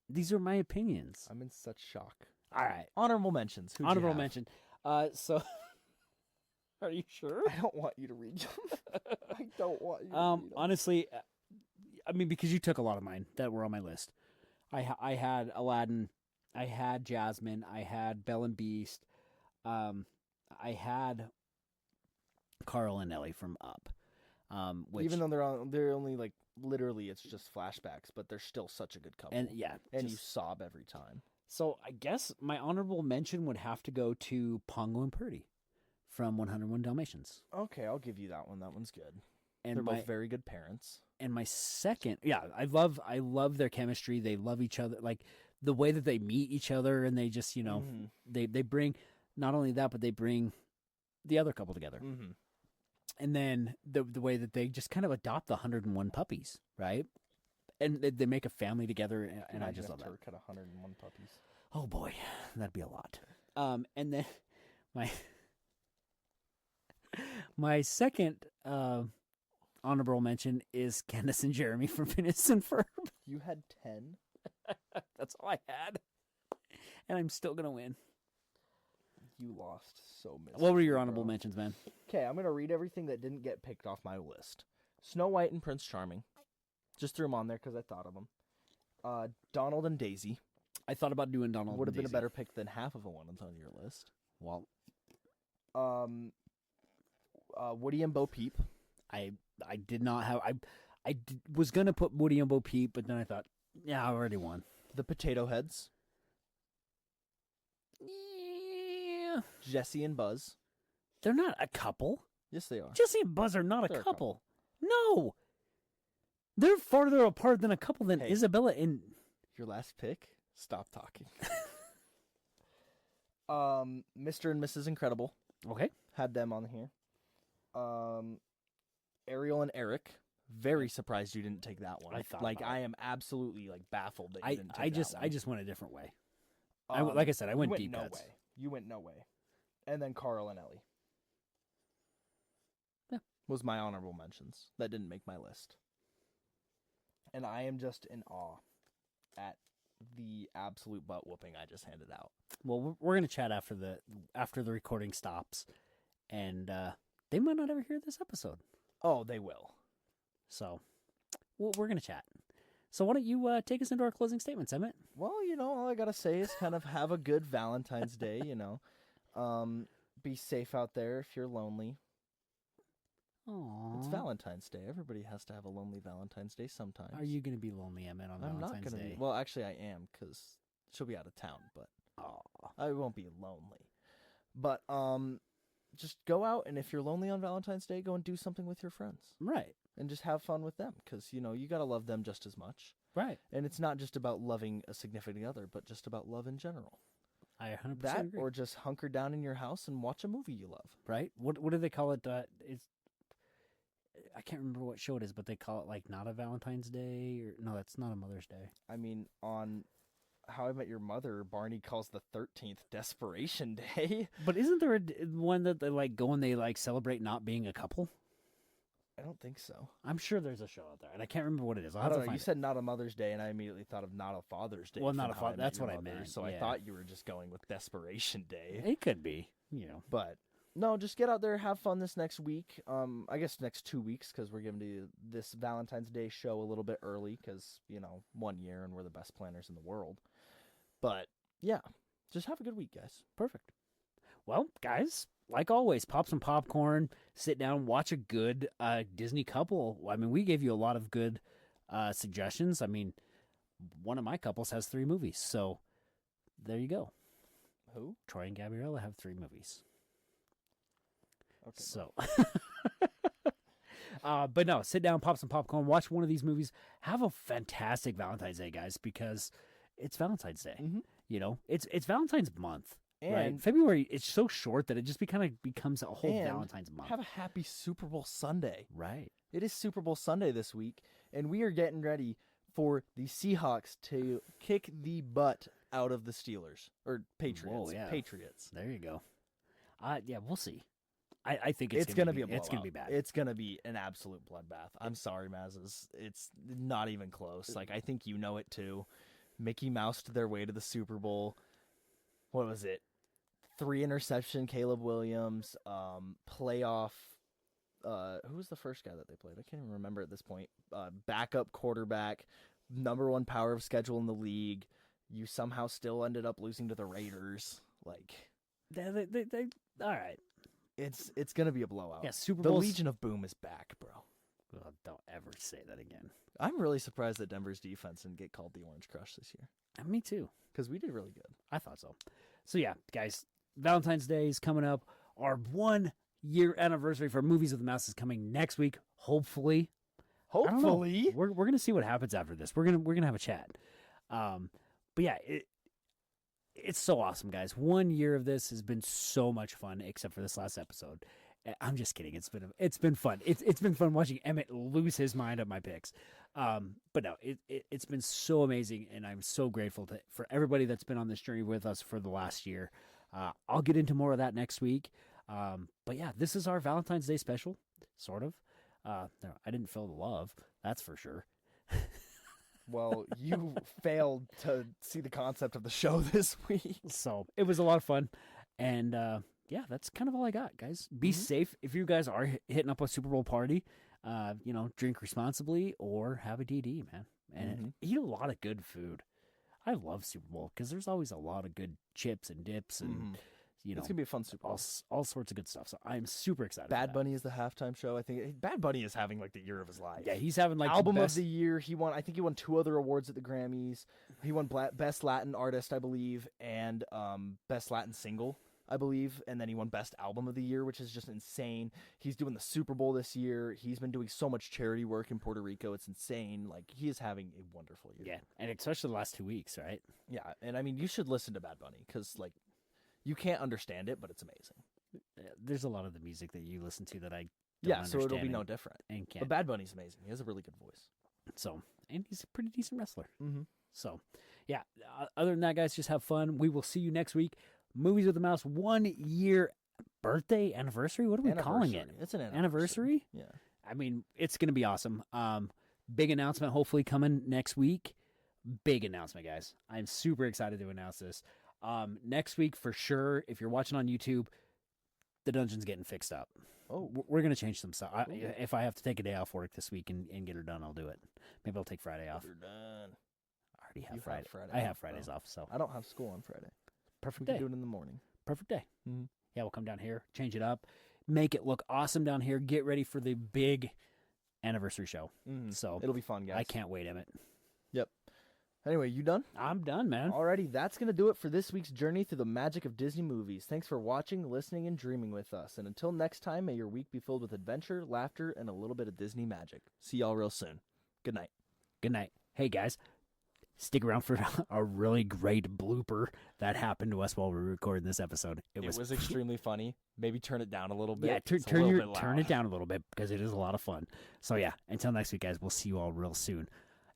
These are my opinions. I'm in such shock. All right. Honorable mentions. Who'd you Honorable have? mention. So, are you sure? I don't want you to read them. I don't want you to read them. Honestly, I mean, because you took a lot of mine that were on my list. I had Aladdin. I had Jasmine. I had Belle and Beast. I had Carl and Ellie from Up. Which, even though they're only like literally it's just flashbacks, but they're still such a good couple. and yeah, and you sob every time. So I guess my honorable mention would have to go to Pongo and Purdy from 101 Dalmatians. Okay, I'll give you that one. That one's good. And they're both very good parents. And my second, I love their chemistry. They love each other, like the way that they meet each other, and they just they bring not only that, but they bring the other couple together. Mm-hmm. And then the way that they just kind of adopt the 101 puppies, right? And they make a family together, and I just love that. Turk had 101 puppies. Oh boy, that'd be a lot. And then my second honorable mention is Candace and Jeremy from Phineas and Ferb. You had 10? That's all I had, and I'm still gonna win. You lost so miserably. What were your honorable mentions, man? Okay, I'm gonna read everything that didn't get picked off my list. Snow White and Prince Charming. Just threw them on there because I thought of them. Donald and Daisy. I thought about doing Donald. Would have and been a Daisy. better pick than half of the ones on your list. Well, Woody and Bo Peep. I did not have. Was gonna put Woody and Bo Peep, but then I thought, yeah, I already won. The Potato Heads. Yeah, Jesse and Buzz. they're not a couple. Yes, they are. Jesse and Buzz are not They're a a couple. No, they're farther apart than a couple than Hey. Isabella and. Your last pick? Stop talking. Mr. and Mrs. Incredible. Okay. Had them on here. Ariel and Eric. Very surprised you didn't take that one. I thought like about I am absolutely like baffled that you didn't take that one. I just went a different way. Like I said, I went deep no cuts. way. You went no way. And then Carl and Ellie. Yeah. Was my honorable mentions. That didn't make my list. And I am just in awe at the absolute butt whooping I just handed out. Well, we're gonna chat after the recording stops, and they might not ever hear this episode. Oh, they will. So, we're gonna chat. So why don't you take us into our closing statements, Emmett? Well, all I gotta say is kind of have a good Valentine's Day, Be safe out there if you're lonely. Aww. It's Valentine's Day. Everybody has to have a lonely Valentine's Day sometimes. Are you gonna be lonely, Emmett, on I'm Valentine's not gonna Day? be. Well, actually, I am because she'll be out of town, but I won't be lonely. But just go out, and if you're lonely on Valentine's Day, go and do something with your friends. Right. And just have fun with them, because you gotta love them just as much. Right. And it's not just about loving a significant other, but just about love in general. I 100% That, agree. or just hunker down in your house and watch a movie you love. Right. What do they call it? I can't remember what show it is, but they call it like not a Valentine's Day, or no, that's not a Mother's Day. I mean, on How I Met Your Mother, Barney calls the 13th Desperation Day. But isn't there one that they like go and they like celebrate not being a couple? I don't think so. I'm sure there's a show out there, and I can't remember what it is. I'll I have don't to know. find You said not a Mother's Day, and I immediately thought of not a Father's Day. Well, from not a How I fa- Met that's Your what I Mother, meant, So I yeah. thought you were just going with Desperation Day. It could be, But no, just get out there, have fun this next week. I guess next 2 weeks, because we're giving you this Valentine's Day show a little bit early, because 1 year and we're the best planners in the world. But yeah, just have a good week, guys. Perfect. Well, guys, like always, pop some popcorn, sit down, watch a good Disney couple. I mean, we gave you a lot of good suggestions. I mean, one of my couples has 3 movies. So there you go. Who? Troy and Gabriella have 3 movies. Okay. So, but no, sit down, pop some popcorn, watch one of these movies. Have a fantastic Valentine's Day, guys, because it's Valentine's Day. Mhm. You know, it's Valentine's month. And right? February, it's so short that it just kind of becomes a whole and Valentine's month. have a happy Super Bowl Sunday. Right. It is Super Bowl Sunday this week, and we are getting ready for the Seahawks to kick the butt out of the Steelers or Patriots. Whoa, yeah. Patriots. There you go. Yeah, we'll see. I think It's gonna be a blowout. It's gonna be bad. It's gonna be an absolute bloodbath. I'm sorry, Mazes. It's not even close. Like, I think you know it too. Mickey Mouse to their way to the Super Bowl. What was it? 3 interception, Caleb Williams, playoff. Who was the first guy that they played? I can't even remember at this point. Backup quarterback, number 1 power of schedule in the league. You somehow still ended up losing to the Raiders. Like, they all right. it's gonna be a blowout. Yeah, Super The Bowl. Legion of Boom is back, bro. Oh, don't ever say that again. I'm really surprised that Denver's defense didn't get called the Orange Crush this year Me too. because we did really good. I thought so. So yeah, guys, Valentine's Day is coming up. Our 1-year anniversary for Movies with the Mouse is coming next week. Hopefully. I don't know. Hopefully, We're gonna see what happens after this. We're gonna have a chat. But yeah, it's so awesome, guys. 1 year of this has been so much fun, except for this last episode. I'm just kidding. It's been fun. It's been fun watching Emmett lose his mind at my picks. But no, it's been so amazing, and I'm so grateful for everybody that's been on this journey with us for the last year. I'll get into more of that next week. But yeah, this is our Valentine's Day special, sort of. No, I didn't feel the love, that's for sure. well, you failed to see the concept of the show this week. So it was a lot of fun, and yeah, that's kind of all I got, guys. Be safe if you guys are hitting up a Super Bowl party. Drink responsibly or have a DD, man, and eat a lot of good food. I love Super Bowl because there's always a lot of good chips and dips and it's gonna be a fun Super Bowl. all sorts of good stuff. So I'm super excited. Bad Bunny is the halftime show. I think Bad Bunny is having like the year of his life. Yeah, he's having like album the of best... the year. He won. I think he won 2 other awards at the Grammys. He won Best Latin Artist, I believe, and Best Latin Single, I believe, and then he won Best Album of the Year, which is just insane. He's doing the Super Bowl this year. He's been doing so much charity work in Puerto Rico. It's insane. Like, he is having a wonderful year. Yeah, and especially the last 2 weeks, right? Yeah, and I mean, you should listen to Bad Bunny because, like, you can't understand it, but it's amazing. There's a lot of the music that you listen to that I don't Yeah, so it'll be understand no different. and can't. But Bad Bunny's amazing. He has a really good voice. So, and he's a pretty decent wrestler. Mm-hmm. So, yeah, other than that, guys, just have fun. We will see you next week. Movies with the Mouse 1 year birthday anniversary. What are we calling it? It's an anniversary. Yeah. I mean, it's going to be awesome. Big announcement hopefully coming next week. Big announcement, guys. I'm super excited to announce this. Next week for sure. If you're watching on YouTube, the dungeon's getting fixed up. Oh, We're going to change some stuff. If I have to take a day off work this week and get her done, I'll do it. Maybe I'll take Friday off. You're done. I already have You Friday. have Friday I have off, Fridays bro. off, so I don't have school on Friday. perfect We day. can do it in the morning. Perfect day. Mm-hmm. Yeah, we'll come down here, change it up, make it look awesome down here. Get ready for the big anniversary show. Mm-hmm. So It'll be fun, guys. I can't wait, Emmett. Yep. Anyway, you done? I'm done, man. Alrighty, that's going to do it for this week's journey through the magic of Disney movies. Thanks for watching, listening, and dreaming with us. And until next time, may your week be filled with adventure, laughter, and a little bit of Disney magic. See y'all real soon. Good night. Good night. Hey, guys, stick around for a really great blooper that happened to us while we were recording this episode. It was extremely funny. Maybe turn it down a little bit. Yeah, It's a turn little bit turn loud. it down a little bit because it is a lot of fun. So yeah, until next week, guys, we'll see you all real soon.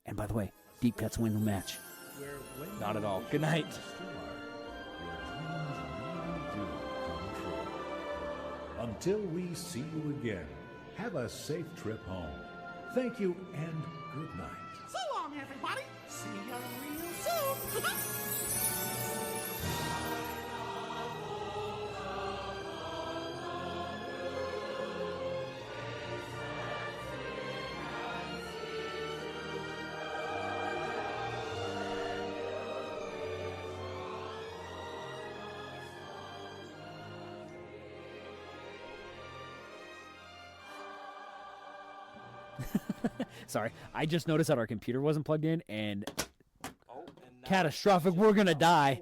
And by the way, deep cuts win the match. Not at all. Good night. Until we see you again, have a safe trip home. Thank you and good night. So long, everybody. See ya real soon. Sorry, I just noticed that our computer wasn't plugged in, and catastrophic. We're gonna die.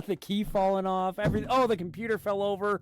The key falling off. Everything. Oh, the computer fell over.